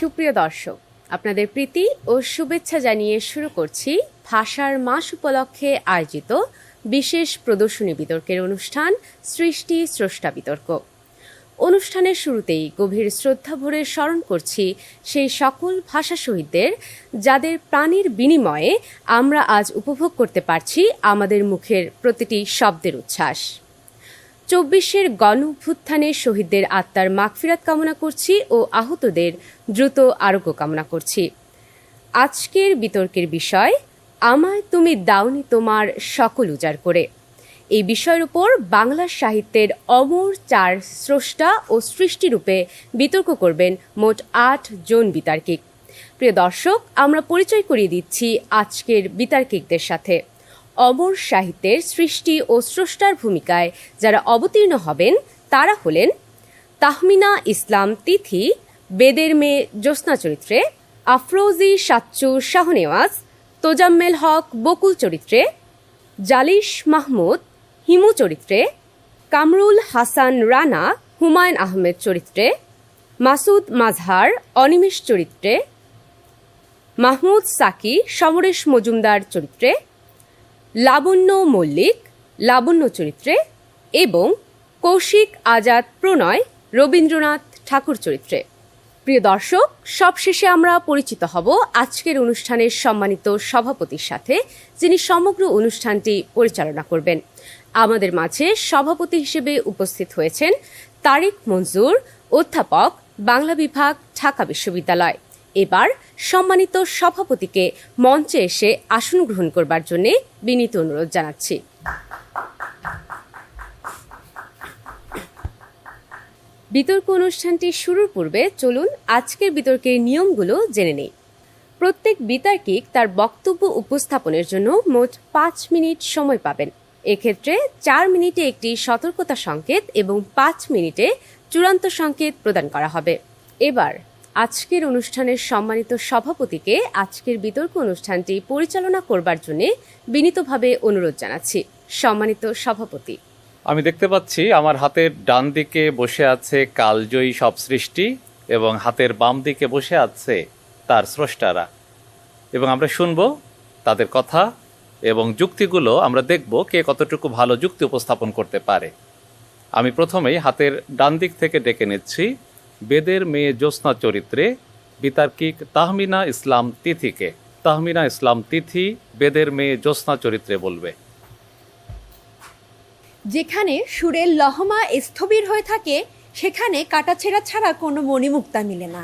সুপ্রিয় দর্শক, আপনাদের প্রীতি ও শুভেচ্ছা জানিয়ে শুরু করছি ভাষার মাস উপলক্ষে আয়োজিত বিশেষ প্রদর্শনী বিতর্কের অনুষ্ঠান সৃষ্টি স্রষ্টা বিতর্ক। অনুষ্ঠানের শুরুতেই গভীর শ্রদ্ধা ভরে স্মরণ করছি সেই সকল ভাষা শহীদদের যাদের প্রাণের বিনিময়ে আমরা আজ উপভোগ করতে পারছি আমাদের মুখের প্রতিটি শব্দের উচ্ছ্বাস। ২৪-এর গণ অভ্যুত্থানে শহীদদের আত্মার মাগফিরাত কামনা করছি ও আহতদের দ্রুত আরোগ্য কামনা করছি। আজকের বিতর্কের বিষয় আমায় তুমি দাওনি তোমার সকল উজাড় করে। এই বিষয়ের উপর বাংলা সাহিত্যের অমর ৪ স্রষ্টা ও সৃষ্টিরূপে বিতর্ক করবেন মোট ৮ জন বিতার্কিক। প্রিয় দর্শক, আমরা পরিচয় করিয়ে দিচ্ছি আজকের বিতার্কিকদের সাথে। অমর সাহিত্যের সৃষ্টি ও স্রষ্টার ভূমিকায় যারা অবতীর্ণ হবেন তারা হলেন তাহমিনা ইসলাম তিথি বেদের মেয়ে জ্যোৎস্না চরিত্রে, আফরোজি সাচ্চু শাহনেওয়াজ তোজাম্মেল হক বকুল চরিত্রে, জালিশ মাহমুদ হিমু চরিত্রে, কামরুল হাসান রানা হুমায়ুন আহমেদ চরিত্রে, মাসুদ মাজহার অনিমেষ চরিত্রে, মাহমুদ সাকি সমরেশ মজুমদার চরিত্রে, লাবণ্য মল্লিক লাবণ্য চরিত্রে এবং কৌশিক আজাদ প্রণয় রবীন্দ্রনাথ ঠাকুর চরিত্রে। প্রিয় দর্শক, সবশেষে আমরা পরিচিত হব আজকের অনুষ্ঠানের সম্মানিত সভাপতির সাথে, যিনি সমগ্র অনুষ্ঠানটি পরিচালনা করবেন। আমাদের মাঝে সভাপতি হিসেবে উপস্থিত হয়েছেন তারেক মঞ্জুর, অধ্যাপক, বাংলা বিভাগ, ঢাকা বিশ্ববিদ্যালয়। এবার সম্মানিত সভাপতিকে মঞ্চে এসে আসন গ্রহণ করবার জন্য বিনীত অনুরোধ জানাচ্ছি। বিতর্ক অনুষ্ঠানটি শুরুর পূর্বে চলুন আজকের বিতর্কের নিয়মগুলো জেনে নেই। প্রত্যেক বিতার্কিক তার বক্তব্য উপস্থাপনের জন্য মোট ৫ মিনিট সময় পাবেন। এক্ষেত্রে ৪ মিনিটে একটি সতর্কতা সংকেত এবং ৫ মিনিটে চূড়ান্ত সংকেত প্রদান করা হবে। এবার আজকের অনুষ্ঠানের সম্মানিত সভাপতিকে আজকের বিতর্ক অনুষ্ঠানটি পরিচালনা করবার জন্য বিনীতভাবে অনুরোধ জানাচ্ছি। সম্মানিত সভাপতি, আমি দেখতে পাচ্ছি আমার হাতের ডান দিকে বসে আছে কালজয়ী সব সৃষ্টি এবং হাতের বাম দিকে বসে আছে তার স্রষ্টারা, এবং আমরা শুনব তাদের কথা এবং যুক্তিগুলো আমরা দেখব কে কতটুকু ভালো যুক্তি উপস্থাপন করতে পারে। আমি প্রথমেই হাতের ডান দিক থেকে ডেকে নিচ্ছি বেদের মেয়ে জ্যোৎস্না চরিত্রে বিতার্কিক তাহমিনা ইসলাম তিথিকে। তাহমিনা ইসলাম তিথি বেদের মেয়ে জ্যোৎস্না চরিত্রে বলবে। যেখানে সুরের লহমা স্থবির হয়ে থাকে সেখানে কাটাছেঁড়া ছাড়া কোনো মণিমুক্তা মিলে না।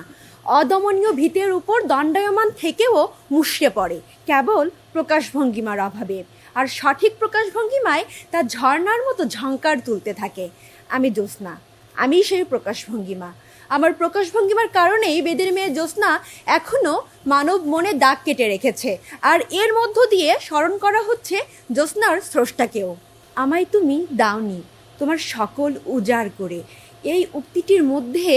অদমনীয় ভীতের উপর দণ্ডায়মান থেকেও মুষড়ে পড়ে কেবল প্রকাশভঙ্গিমার অভাবে, আর সঠিক প্রকাশভঙ্গিমায় তা ঝর্ণার মতো ঝংকার তুলতে থাকে। আমি জ্যোৎস্না, আমি সেই প্রকাশভঙ্গিমা। আমার প্রকাশভঙ্গিমার কারণেই বেদের মেয়ে জ্যোৎস্না এখনও মানব মনে দাগ কেটে রেখেছে, আর এর মধ্য দিয়ে স্মরণ করা হচ্ছে জ্যোৎস্নার স্রষ্টাকেও। আমায় তুমি দাওনি তোমার সকল উজাড় করে, এই উক্তিটির মধ্যে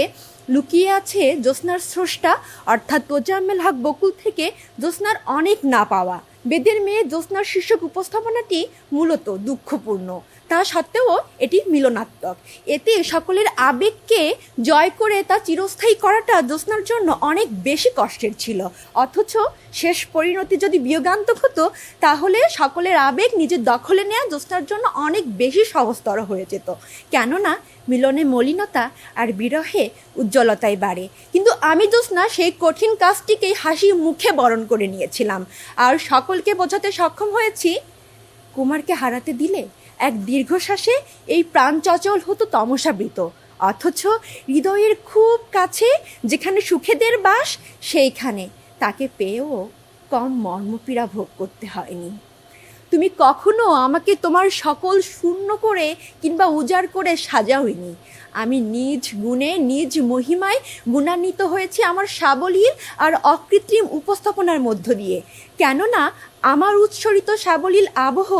লুকিয়ে আছে জ্যোৎস্নার স্রষ্টা অর্থাৎ তোজাম্মেল হক বকুল থেকে জ্যোৎস্নার অনেক না পাওয়া। বেদের মেয়ে জ্যোৎস্নার শীর্ষক উপস্থাপনাটি মূলত দুঃখপূর্ণ, তা সত্ত্বেও এটি মিলনাত্মক। এতে সকলের আবেগকে জয় করে তা চিরস্থায়ী করাটা জ্যোৎস্নার জন্য অনেক বেশি কষ্টের ছিল। অথচ শেষ পরিণতি যদি বিয়োগান্তক হতো তাহলে সকলের আবেগ নিজের দখলে নেওয়া জ্যোৎস্নার জন্য অনেক বেশি সহজতর হয়ে যেত। কেননা মিলনে মলিনতা আর বিরহে উজ্জ্বলতায় বাড়ে। কিন্তু আমি জ্যোৎস্না সেই কঠিন কাজটিকেই হাসি মুখে বরণ করে নিয়েছিলাম, আর সকলকে বোঝাতে সক্ষম হয়েছি কুমারকে হারাতে দিলে এক দীর্ঘশ্বাসে এই প্রাণ চঞ্চল হতো তমসাবৃত। অথচ হৃদয়ের খুব কাছে যেখানে সুখেদের বাস, সেইখানে তাকে পেয়েও কম মর্মপীড়া ভোগ করতে হয়নি। তুমি কখনো আমাকে তোমার সকল শূন্য করে কিংবা উজাড় করে সাজাওনি। আমি নিজ গুণে নিজ মহিমায় গুণান্বিত হয়েছি আমার সাবলীল আর অকৃত্রিম উপস্থাপনার মধ্য দিয়ে। কেননা আমার উৎসরিত সাবলীল আবহ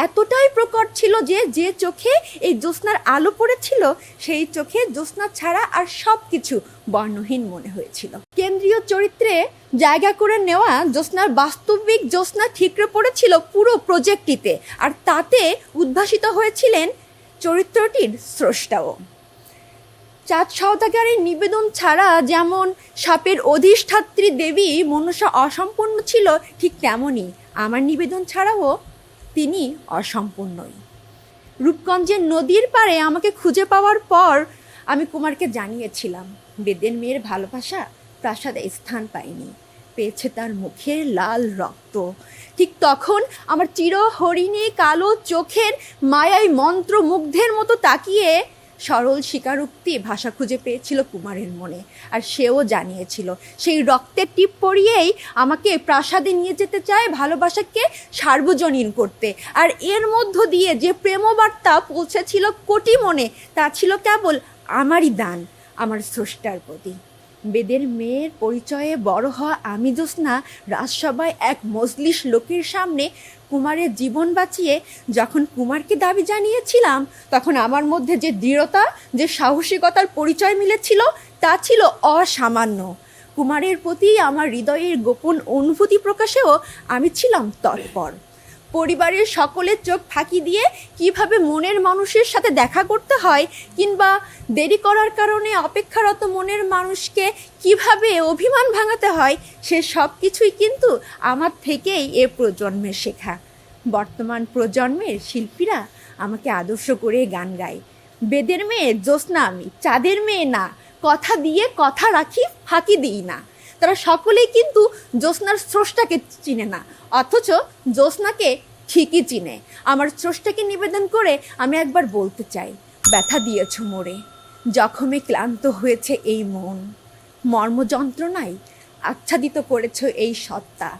এতটাই প্রকট ছিল যে যে চোখে এই জ্যোৎস্নার আলো পড়েছিল সেই চোখে জ্যোৎস্না ছাড়া আর সব কিছু বর্ণহীন মনে হয়েছিল। কেন্দ্রীয় চরিত্রে জায়গা করে নেওয়া জ্যোৎস্নার বাস্তবিক জ্যোৎস্না ঠিকরে পড়েছিল পুরো প্রজেক্টটিতে, আর তাতে উদ্ভাসিত হয়েছিলেন চরিত্রটির স্রষ্টাও। চাঁদ সওদাগরের নিবেদন ছাড়া যেমন সাপের অধিষ্ঠাত্রী দেবী মনসা অসম্পূর্ণ ছিল, ঠিক তেমনই আমার নিবেদন ছাড়াও তিনি অসম্পূর্ণই। রূপগঞ্জের নদীর পাড়ে আমাকে খুঁজে পাওয়ার পর আমি কুমারকে জানিয়েছিলাম বেদের মেয়ের ভালোবাসা প্রাসাদে স্থান পায়নি, পেয়েছে তার মুখের লাল রক্ত। ঠিক তখন আমার চির হরিণী কালো চোখের মায়ায় মন্ত্রমুগ্ধের মতো তাকিয়ে সরল স্বীকারোক্তি ভাষা খুঁজে পেয়েছিল কুমারের মনে, আর সেও জানিয়েছিল সেই রক্তের টিপ পরিয়েই আমাকে প্রাসাদে নিয়ে যেতে চায় ভালোবাসাকে সার্বজনীন করতে। আর এর মধ্য দিয়ে যে প্রেমবার্তা পৌঁছেছিল কোটি মনে, তা ছিল কেবল আমারই দান আমার স্রষ্টার প্রতি। বেদের মেয়ের পরিচয়ে বড় হওয়া আমি জ্যোৎস্না রাজসভায় এক মজলিস লোকের সামনে কুমারের জীবন বাঁচিয়ে যখন কুমারকে দাবি জানিয়েছিলাম, তখন আমার মধ্যে যে দৃঢ়তা, যে সাহসিকতার পরিচয় মিলেছিল, তা ছিল অসামান্য। কুমারের প্রতি আমার হৃদয়ের গোপন অনুভূতি প্রকাশেও আমি ছিলাম তৎপর। পরিবারের সকলের চোখ ফাঁকি দিয়ে কিভাবে মনের মানুষের সাথে দেখা করতে হয়, কিংবা দেরি করার কারণে অপেক্ষারত মনের মানুষকে কিভাবে অভিমান ভাঙাতে হয়, সে সব কিছুই কিন্তু আমার থেকেই এ প্রজন্মে শেখা। বর্তমান প্রজন্মের শিল্পীরা আমাকে আদর্শ করে গান গায়। বেদের মেয়ে জ্যোৎস্না আমি, চাঁদের মেয়ে না। কথা দিয়ে কথা রাখি, ফাঁকি দিই না। তারা সকলেই কিন্তু জ্যোৎস্নার স্রষ্টাকে চিনে না, অথচ জ্যোৎস্নাকে ঠিকই চিনে। আমার স্রষ্টাকে নিবেদন করে আমি একবার বলতে চাই, ব্যথা দিয়েছ মোরে, জখমে ক্লান্ত হয়েছে এই মন, মর্মযন্ত্রণায় আচ্ছাদিত করেছ এই সত্তা,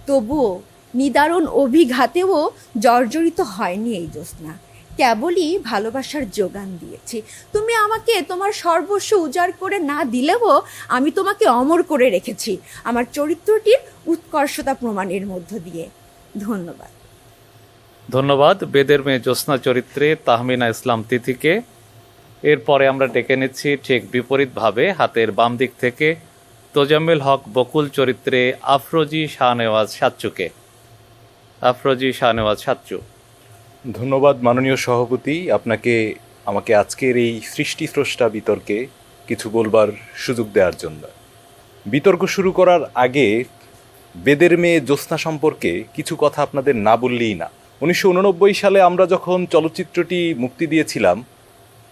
তবুও নিদারুণ অভিঘাতেও জর্জরিত হয়নি এই জ্যোৎস্না। কেবলই ভালোবাসার যোগান দিয়েছি। তুমি আমাকে তোমার সর্বস্ব উজাড় করে না দিলেও আমি তোমাকে অমর করে রেখেছি আমার চরিত্রটির উৎকর্ষতা প্রমাণের মধ্য দিয়ে। ধন্যবাদ। ধন্যবাদ বেদের মেয়ে জ্যোৎস্না চরিত্রে তাহমিনা ইসলাম তিথিকে। এরপরে আমরা ডেকে নিচ্ছি ঠিক বিপরীতভাবে হাতের বাম দিক থেকে তোজাম্মেল হক বকুল চরিত্রে আফরোজি শাহনেওয়াজ সাচ্চুকে। আফরোজি শাহনেওয়াজ সাচ্চু। ধন্যবাদ মাননীয় সভাপতি, আমাকে আজকের এই সৃষ্টি স্রষ্টা বিতর্কে কিছু বলবার সুযোগ দেওয়ার জন্য। বিতর্ক শুরু করার আগে বেদের মেয়ে জ্যোৎস্না সম্পর্কে কিছু কথা আপনাদের না বললেই না। 1989 সালে আমরা যখন চলচ্চিত্রটি মুক্তি দিয়েছিলাম,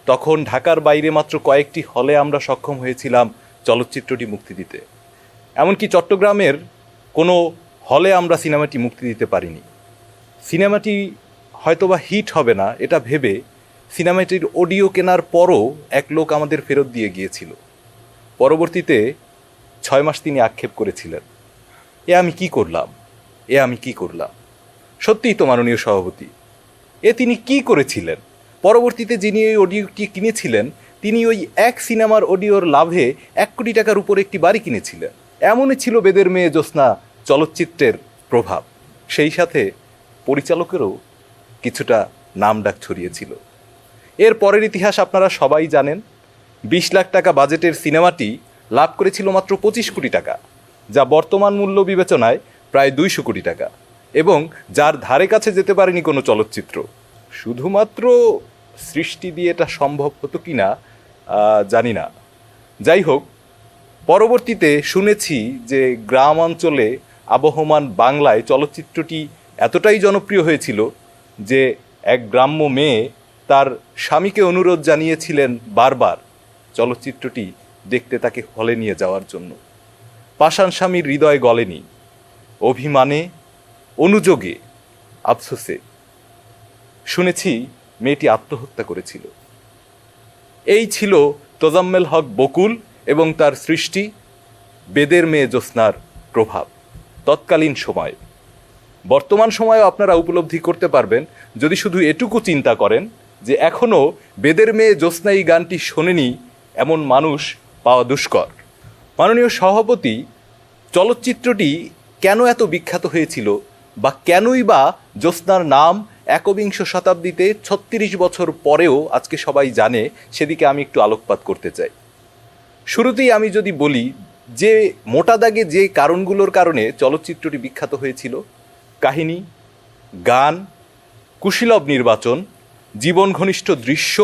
তখন ঢাকার বাইরে মাত্র কয়েকটি হলে আমরা সক্ষম হয়েছিলাম চলচ্চিত্রটি মুক্তি দিতে। এমনকি চট্টগ্রামের কোনো হলে আমরা সিনেমাটি মুক্তি দিতে পারিনি। সিনেমাটি হয়তোবা হিট হবে না এটা ভেবে সিনেমাটির অডিও কেনার পরও এক লোক আমাদের ফেরত দিয়ে গিয়েছিল। পরবর্তীতে 6 মাস তিনি আক্ষেপ করেছিলেন, এ আমি কি করলাম। সত্যিই তো মাননীয় সভাপতি, তিনি কি করেছিলেন? পরবর্তীতে যিনি ওই অডিওটি কিনেছিলেন, তিনি ওই এক সিনেমার অডিওর লাভে 1 কোটি টাকার উপর একটি বাড়ি কিনেছিলেন। এমনই ছিল বেদের মেয়ে জ্যোৎস্না চলচ্চিত্রের প্রভাব। সেই সাথে পরিচালকেরও কিছুটা নামডাক ছড়িয়েছিল। এর পরের ইতিহাস আপনারা সবাই জানেন। 20 লাখ টাকা বাজেটের সিনেমাটি লাভ করেছিল মাত্র 25 কোটি টাকা, যা বর্তমান মূল্য বিবেচনায় প্রায় 200 কোটি টাকা, এবং যার ধারে কাছে যেতে পারেনি কোনো চলচ্চিত্র। শুধুমাত্র সৃষ্টি দিয়ে এটা সম্ভব হতো কি না জানি না। যাই হোক, পরবর্তীতে শুনেছি যে গ্রাম অঞ্চলে আবহমান বাংলায় চলচ্চিত্রটি এতটাই জনপ্রিয় হয়েছিল যে এক গ্রাম্য মেয়ে তার স্বামীকে অনুরোধ জানিয়েছিলেন বারবার চলচ্চিত্রটি দেখতে তাকে হলে নিয়ে যাওয়ার জন্য। পাষাণ স্বামীর হৃদয় গলেনি। অভিমানে, অনুযোগে, আফসোসে শুনেছি মেয়েটি আত্মহত্যা করেছিল। এই ছিল তোজাম্মেল হক বকুল এবং তার সৃষ্টি বেদের মেয়ে জ্যোৎস্নার প্রভাব তৎকালীন সময়ে। বর্তমান সময়েও আপনারা উপলব্ধি করতে পারবেন যদি শুধু এটুকু চিন্তা করেন যে এখনও বেদের মেয়ে জ্যোৎস্না এই গানটি শোনেনি এমন মানুষ পাওয়া দুষ্কর। মাননীয় সভাপতি, চলচ্চিত্রটি কেন এত বিখ্যাত হয়েছিল বা কেনই বা জ্যোৎস্নার নাম একবিংশ শতাব্দীতে 36 বছর পরেও আজকে সবাই জানে, সেদিকে আমি একটু আলোকপাত করতে চাই। শুরুতেই আমি যদি বলি যে মোটা দাগে যে কারণগুলোর কারণে চলচ্চিত্রটি বিখ্যাত হয়েছিল: কাহিনী, গান, কুশীলব নির্বাচন, জীবন ঘনিষ্ঠ দৃশ্য,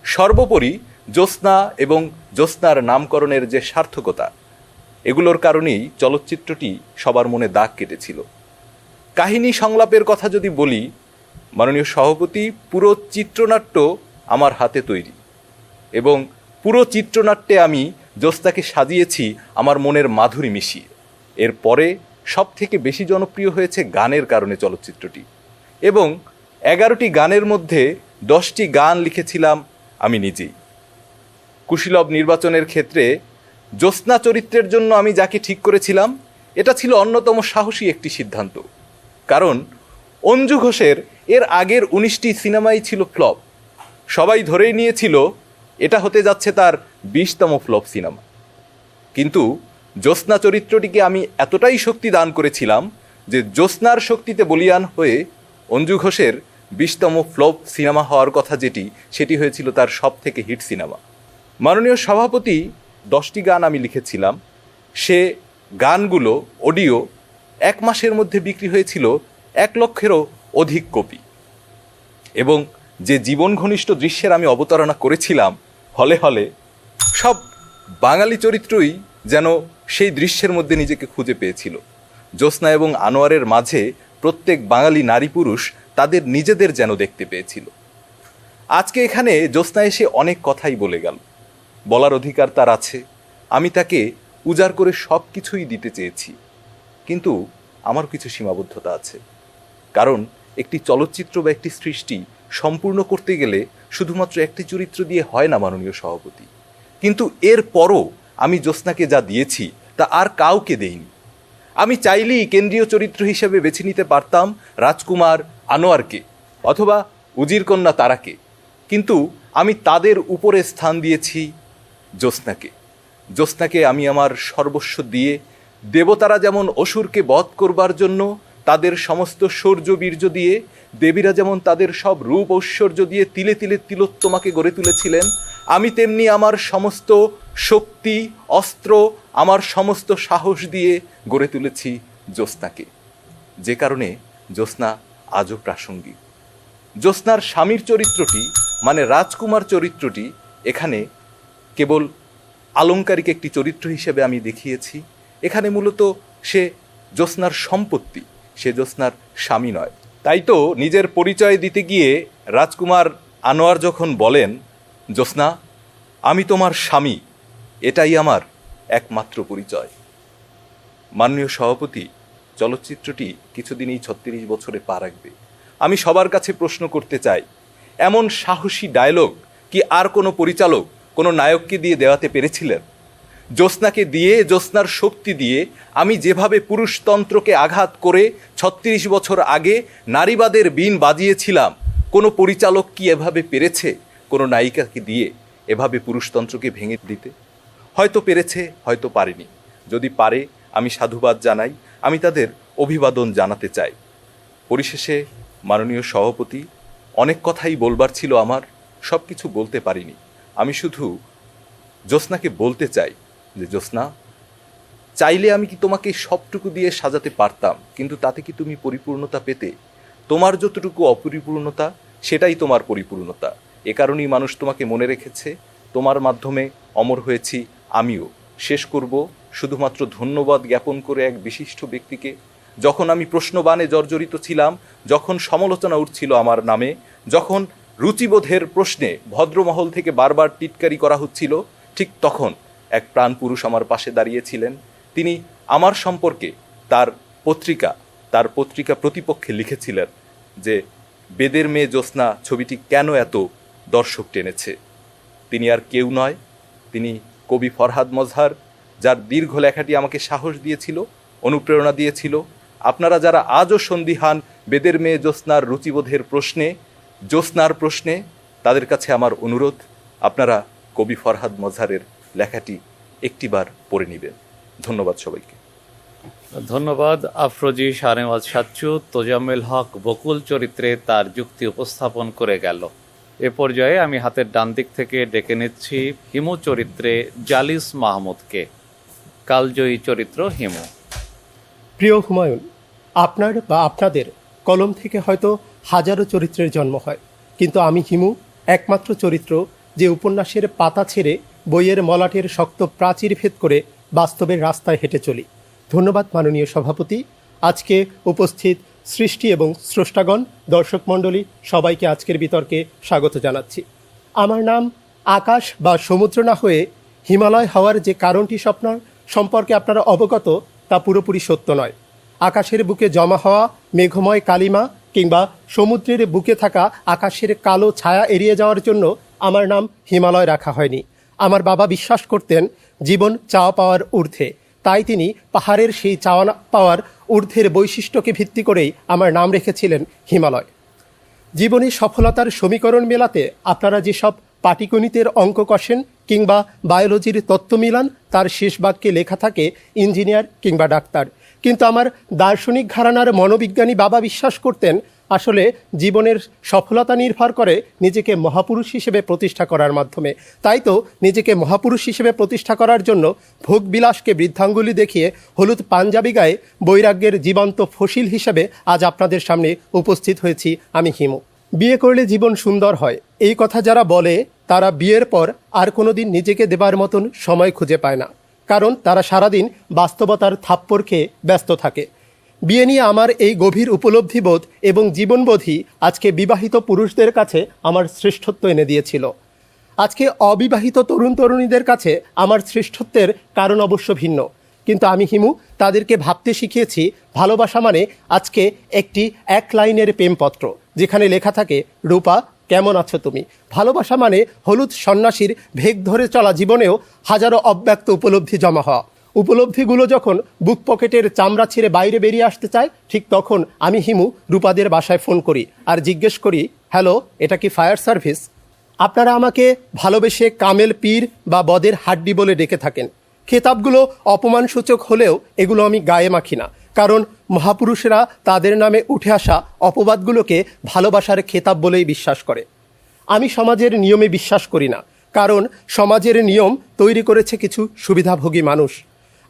সর্বোপরি জ্যোৎস্না এবং জ্যোৎস্নার নামকরণের যে সার্থকতা, এগুলোর কারণেই চলচ্চিত্রটি সবার মনে দাগ কেটেছিল। কাহিনী সংলাপের কথা যদি বলি, মাননীয় সভাপতি, পুরো চিত্রনাট্য আমার হাতে তৈরি এবং পুরো চিত্রনাট্যে আমি জ্যোৎস্নাকে সাজিয়েছি আমার মনের মাধুরী মিশিয়ে। এরপরে সব থেকে বেশি জনপ্রিয় হয়েছে গানের কারণে চলচ্চিত্রটি, এবং 11টি গানের মধ্যে 10টি গান লিখেছিলাম আমি নিজেই। কুশীলব নির্বাচনের ক্ষেত্রে জ্যোৎস্না চরিত্রের জন্য আমি যাকে ঠিক করেছিলাম, এটা ছিল অন্যতম সাহসী একটি সিদ্ধান্ত। কারণ অঞ্জু ঘোষের এর আগের 19টি সিনেমাই ছিল ফ্লপ। সবাই ধরেই নিয়েছিল এটা হতে যাচ্ছে তার 20তম ফ্লপ সিনেমা। কিন্তু জ্যোৎস্না চরিত্রটিকে আমি এতটাই শক্তি দান করেছিলাম যে জ্যোৎস্নার শক্তিতে বলীয়ান হয়ে অঞ্জু ঘোষের 20তম ফ্লপ সিনেমা হওয়ার কথা সেটি হয়েছিল তার সব থেকে হিট সিনেমা। মাননীয় সভাপতি, 10টি গান আমি লিখেছিলাম। সে গানগুলো অডিও 1 মাসের মধ্যে বিক্রি হয়েছিল 1 লক্ষেরও অধিক কপি, এবং যে জীবন ঘনিষ্ঠ দৃশ্যের আমি অবতারণা করেছিলাম, হলে হলে সব বাঙালি চরিত্রই যেন সেই দৃশ্যের মধ্যে নিজেকে খুঁজে পেয়েছিল। জ্যোৎস্না এবং আনোয়ারের মাঝে প্রত্যেক বাঙালি নারী পুরুষ তাদের নিজেদের যেন দেখতে পেয়েছিল। আজকে এখানে জ্যোৎস্না এসে অনেক কথাই বলে গেল, বলার অধিকার তার আছে। আমি তাকে উজাড় করে সব কিছুই দিতে চেয়েছি, কিন্তু আমার কিছু সীমাবদ্ধতা আছে। কারণ একটি চলচ্চিত্র বা একটি সৃষ্টি সম্পূর্ণ করতে গেলে শুধুমাত্র একটি চরিত্র দিয়ে হয় না, মাননীয় সভাপতি। কিন্তু এরপরও আমি জ্যোৎস্নাকে যা দিয়েছি তা আর কাউকে দেইনি। আমি চাইলেই কেন্দ্রীয় চরিত্র হিসেবে বেছে নিতে পারতাম রাজকুমার আনোয়ারকে অথবা উজির কন্যা তারাকে, কিন্তু আমি তাদের উপরে স্থান দিয়েছি জ্যোৎস্নাকে। জ্যোৎস্নাকে আমি আমার সর্বস্ব দিয়ে, দেবতারা যেমন অসুরকে বধ করবার জন্য তাদের সমস্ত শৌর্য বীর্য দিয়ে, দেবীরা যেমন তাদের সব রূপ ঐশ্বর্য দিয়ে তিলে তিলে তিলোত্তমাকে গড়ে তুলেছিলেন, আমি তেমনি আমার সমস্ত শক্তি, অস্ত্র, আমার সমস্ত সাহস দিয়ে গড়ে তুলেছি জ্যোৎস্নাকে। যে কারণে জ্যোৎস্না আজও প্রাসঙ্গিক। জ্যোৎস্নার স্বামীর চরিত্রটি মানে রাজকুমার চরিত্রটি এখানে কেবল আলংকারিক একটি চরিত্র হিসেবে আমি দেখিয়েছি। এখানে মূলত সে জ্যোৎস্নার সম্পত্তি, সে জ্যোৎস্নার স্বামী নয়। তাই তো নিজের পরিচয় দিতে গিয়ে রাজকুমার আনোয়ার যখন বলেন, জ্যোৎস্না আমি তোমার স্বামী, এটাই আমার একমাত্র পরিচয়। মাননীয় সভাপতি, চলচ্চিত্রটি কিছুদিনই 36 বছরে পা রাখবে। আমি সবার কাছে প্রশ্ন করতে চাই, এমন সাহসী ডায়লগ কি আর কোনো পরিচালক কোনো নায়ককে দিয়ে দেওয়াতে পেরেছিলেন? জ্যোৎস্নাকে দিয়ে, জ্যোৎস্নার শক্তি দিয়ে আমি যেভাবে পুরুষতন্ত্রকে আঘাত করে 36 বছর আগে নারীবাদের বীণ বাজিয়েছিলাম, কোনো পরিচালক কি এভাবে পেরেছে কোনো নায়িকাকে দিয়ে এভাবে পুরুষতন্ত্রকে ভেঙে দিতে? হয়তো পেরেছে, হয়তো পারেনি। যদি পারে আমি সাধুবাদ জানাই, আমি তাদের অভিবাদন জানাতে চাই। পরিশেষে মাননীয় সভাপতি, অনেক কথাই বলবার ছিল আমার, সব কিছু বলতে পারিনি। আমি শুধু জ্যোৎস্নাকে বলতে চাই যে জ্যোৎস্না, চাইলে আমি কি তোমাকে সবটুকু দিয়ে সাজাতে পারতাম, কিন্তু তাতে কি তুমি পরিপূর্ণতা পেতে? তোমার যতটুকু অপরিপূর্ণতা সেটাই তোমার পরিপূর্ণতা। এ কারণেই মানুষ তোমাকে মনে রেখেছে, তোমার মাধ্যমে অমর হয়েছি আমিও। শেষ করব শুধুমাত্র ধন্যবাদ জ্ঞাপন করে এক বিশিষ্ট ব্যক্তিকে। যখন আমি প্রশ্নবাণে জর্জরিত ছিলাম, যখন সমালোচনা উঠছিল আমার নামে, যখন রুচিবোধের প্রশ্নে ভদ্রমহল থেকে বারবার টিটকারি করা হচ্ছিল, ঠিক তখন এক প্রাণপুরুষ আমার পাশে দাঁড়িয়েছিলেন। তিনি আমার সম্পর্কে তার পত্রিকা প্রতিপক্ষে লিখেছিলেন যে বেদের মেয়ে জ্যোৎস্না ছবিটি কেন এত দর্শক টেনেছে। তিনি আর কেউ নয়, তিনি কবি ফরহাদ মজহার, যার দীর্ঘ লেখাটি আমাকে সাহস দিয়েছিল, অনুপ্রেরণা দিয়েছিল। আপনারা যারা আজও সন্দিহান বেদের মেয়ে জ্যোৎস্নার রুচিবোধের প্রশ্নে, জ্যোৎস্নার প্রশ্নে, তাদের কাছে আমার অনুরোধ, আপনারা কবি ফরহাদ মজহারের লেখাটি একটিবার পড়ে নেবেন। ধন্যবাদ সবাইকে। ধন্যবাদ আফরোজি শাহনেওয়াজ সাচ্চু। তোজাম্মেল হক বকুল চরিত্রে তার যুক্তি উপস্থাপন করে গেল। এ পর্যায়ে আমি হাতের ডান দিক থেকে ডেকে নিচ্ছি হিমু চরিত্রে জালিস মাহমুদকে। কালজয়ী চরিত্র হিমু। প্রিয় হুমায়ুন, আপনার বা আপনাদের কলম থেকে হয়তো হাজারো চরিত্রের জন্ম হয়, কিন্তু আমি হিমু একমাত্র চরিত্র যে উপন্যাসের পাতা ছেড়ে বইয়ের মলাটের শক্ত প্রাচীর ভেদ করে বাস্তবের রাস্তায় হেঁটে চলি। ধন্যবাদ মাননীয় সভাপতি। আজকে উপস্থিত সৃষ্টি এবং স্রষ্টাগণ, দর্শক মণ্ডলী, সবাইকে আজকের বিতর্কে স্বাগত জানাচ্ছি। আমার নাম আকাশ বা সমুদ্র না হয়ে হিমালয় হওয়ার যে কারণটি স্বপ্ন সম্পর্কে আপনারা অবগত তা পুরোপুরি সত্য নয়। আকাশের বুকে জমা হওয়া মেঘময় কালিমা কিংবা সমুদ্রের বুকে থাকা আকাশের কালো ছায়া এড়িয়ে যাওয়ার জন্য আমার নাম হিমালয় রাখা হয়নি। আমার বাবা বিশ্বাস করতেন জীবন চাওয়া পাওয়ার ঊর্ধ্বে, তাই তিনি পাহাড়ের সেই চাওয়া পাওয়ার ঊর্ধ্বের বৈশিষ্ট্যকে ভিত্তি করেই আমার নাম রেখেছিলেন হিমালয়। জীবনে সফলতার সমীকরণ মেলাতে আপনারা যেসব পাটিগণিতের অঙ্ক কষেন কিংবা বায়োলজির তত্ত্ব মিলান, তার শেষ বাক্যে লেখা থাকে ইঞ্জিনিয়ার কিংবা ডাক্তার। কিন্তু আমার দার্শনিক ঘরানার মনোবিজ্ঞানী বাবা বিশ্বাস করতেন আসলে জীবনের সফলতা নির্ভর করে নিজেকে মহাপুরুষ হিসেবে প্রতিষ্ঠা করার মাধ্যমে। তাই তো নিজেকে মহাপুরুষ হিসেবে প্রতিষ্ঠা করার জন্য ভোগবিলাসকে বৃদ্ধাঙ্গুলি দেখিয়ে হলুদ পাঞ্জাবি গায়ে বৈরাগ্যের জীবন্ত ফসিল হিসেবে আজ আপনাদের সামনে উপস্থিত হয়েছি আমি হিমু। বিয়ে করলে জীবন সুন্দর হয় এই কথা যারা বলে তারা বিয়ের পর আর কোনোদিন নিজেকে দেবার মতন সময় খুঁজে পায় না, কারণ তারা সারাদিন বাস্তবতার থাপ্পড় খেয়ে ব্যস্ত থাকে। বিয়ে নিয়ে আমার এই গভীর উপলব্ধিবোধ এবং জীবনবোধই আজকে বিবাহিত পুরুষদের কাছে আমার শ্রেষ্ঠত্ব এনে দিয়েছিল। আজকে অবিবাহিত তরুণ তরুণীদের কাছে আমার শ্রেষ্ঠত্বের কারণ অবশ্য ভিন্ন, কিন্তু আমি হিমু তাদেরকে ভাবতে শিখিয়েছি ভালোবাসা মানে আজকে একটি এক লাইনের প্রেমপত্র যেখানে লেখা থাকে, রূপা কেমন আছো তুমি। ভালোবাসা মানে হলুদ সন্ন্যাসীর ভেগ ধরে চলা জীবনেও হাজারো অব্যক্ত উপলব্ধি জমা হওয়া। উপলব্ধিগুলো যখন বুক পকেটের চামড়া ছিঁড়ে বাইরে বেরিয়ে আসতে চায়, ঠিক তখন আমি হিমু রূপাদের বাসায় ফোন করি আর জিজ্ঞেস করি, হ্যালো, এটা কি ফায়ার সার্ভিস? আপনারা আমাকে ভালোবেসে কামেল পীর বা বদের হাড্ডি বলে ডেকে থাকেন। খেতাবগুলো অপমানসূচক হলেও এগুলো আমি গায়ে মাখি না, কারণ মহাপুরুষেরা তাদের নামে উঠে আসা অপবাদগুলোকে ভালোবাসার খেতাব বলেই বিশ্বাস করে। আমি সমাজের নিয়মে বিশ্বাস করি না, কারণ সমাজের নিয়ম তৈরি করেছে কিছু সুবিধাভোগী মানুষ।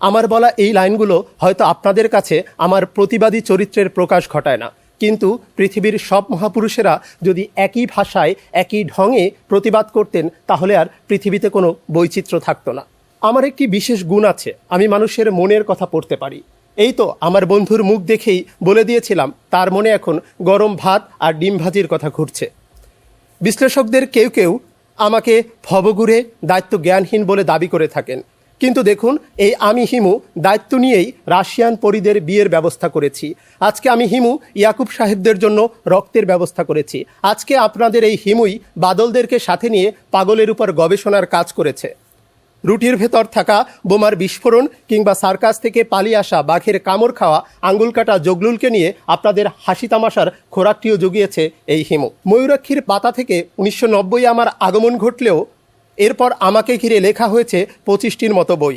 আমার বলা এই লাইনগুলো হয়তো আপনাদের কাছে আমার প্রতিবাদী চরিত্রের প্রকাশ ঘটায় না, কিন্তু পৃথিবীর সব মহাপুরুষেরা যদি একই ভাষায় একই ঢঙে প্রতিবাদ করতেন তাহলে আর পৃথিবীতে কোনো বৈচিত্র্য থাকতো না। আমার একটি বিশেষ গুণ আছে, আমি মানুষের মনের কথা পড়তে পারি। এই তো আমার বন্ধুর মুখ দেখেই বলে দিয়েছিলাম তার মনে এখন গরম ভাত আর ডিম ভাজির কথা ঘুরছে। বিশ্লেষকদের কেউ কেউ আমাকে ভবঘুরে দায়িত্ব জ্ঞানহীন বলে দাবি করে থাকেন, কিন্তু দেখুন এই আমি হিমু দায়িত্ব নিয়েই রাশিয়ান পরীদের বিয়ের ব্যবস্থা করেছি। আজকে আমি হিমু ইয়াকুব সাহেবদের জন্য রক্তের ব্যবস্থা করেছি। আজকে আপনাদের এই হিমুই বাদলদেরকে সাথে নিয়ে পাগলের উপর গবেষণার কাজ করেছে। রুটির ভেতর থাকা বোমার বিস্ফোরণ কিংবা সার্কাস থেকে পালিয়ে আসা বাঘের কামড় খাওয়া আঙ্গুল কাটা জগলুলকে নিয়ে আপনাদের হাসি তামাশার খোরাকটিও জুগিয়েছে এই হিমু। ময়ূরাক্ষীর পাতা থেকে 1990 আমার আগমন ঘটলেও এরপর আমাকে ঘিরে লেখা হয়েছে 25টির মতো বই।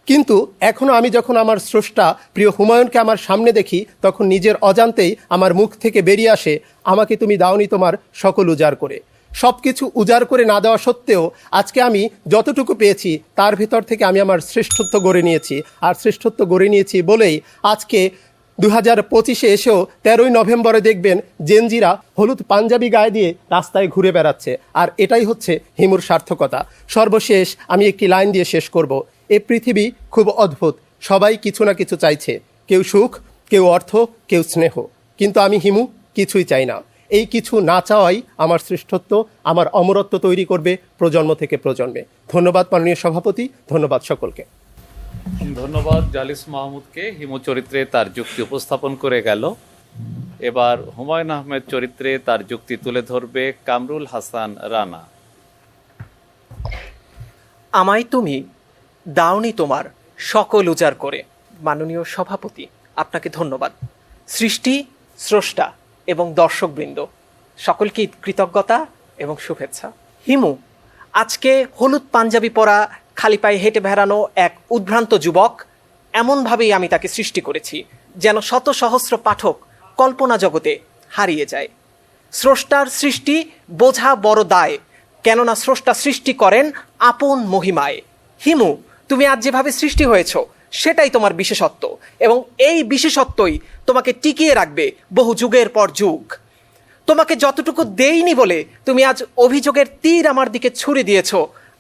কিন্তু এখনও আমি যখন আমার স্রষ্টা প্রিয় হুমায়ুনকে আমার সামনে দেখি তখন নিজের অজান্তেই আমার মুখ থেকে বেরিয়ে আসে, আমাকে তুমি দাওনি তোমার সকল উজাড় করে। সব কিছু উজাড় করে না দেওয়া সত্ত্বেও আজকে আমি যতটুকু পেয়েছি তার ভিতর থেকে আমি আমার শ্রেষ্ঠত্ব গড়ে নিয়েছি, আর শ্রেষ্ঠত্ব গড়ে নিয়েছি বলেই আজকে 2025-এ এসেও 13ই নভেম্বরে দেখবেন জেনজিরা হলুদ পাঞ্জাবি গায়ে দিয়ে রাস্তায় ঘুরে বেড়াচ্ছে, আর এটাই হচ্ছে হিমুর সার্থকতা। সর্বশেষ আমি একটি লাইন দিয়ে শেষ করব। এ পৃথিবী খুব অদ্ভুত, সবাই কিছু না কিছু চাইছে, কেউ সুখ, কেউ অর্থ, কেউ স্নেহ, কিন্তু আমি হিমু কিছুই চাই না। এই কিছু না চাওয়াই আমার শ্রেষ্ঠত্ব, আমার অমরত্ব তৈরি করবে প্রজন্ম থেকে প্রজন্মে। ধন্যবাদ মাননীয় সভাপতি, ধন্যবাদ সকলকে। ধন্যবাদ জালিস মাহমুদকে, হিমু চরিত্রে তার যুক্তি উপস্থাপন করে গেল। এবার হুমায়ুন আহমেদ চরিত্রে তার যুক্তি তুলে ধরবে কামরুল হাসান রানা। আমায় তুমি দাওনি তোমার সকল উজাড় করে। মাননীয় সভাপতি, আপনাকে ধন্যবাদ। সৃষ্টি, স্রষ্টা এবং দর্শকবৃন্দ সকলকে কৃতজ্ঞতা এবং শুভেচ্ছা। হিমু আজকে হলুদ পাঞ্জাবি পরা খালি পায়ে হেঁটে বেড়ানো এক উদ্ভ্রান্ত যুবক, এমনভাবেই আমি তাকে সৃষ্টি করেছি যেন শত সহস্র পাঠক কল্পনা জগতে হারিয়ে যায়। স্রষ্টার সৃষ্টি বোঝা বড় দায়, কেননা স্রষ্টা সৃষ্টি করেন আপন মহিমায়। হিমু, তুমি আজ যেভাবে সৃষ্টি হয়েছ সেটাই তোমার বিশেষত্ব, এবং এই বিশেষত্বই তোমাকে টিকিয়ে রাখবে বহু যুগের পর যুগ। তোমাকে যতটুকু দেইনি বলে তুমি আজ অভিযোগের তীর আমার দিকে ছুড়ে দিয়েছ।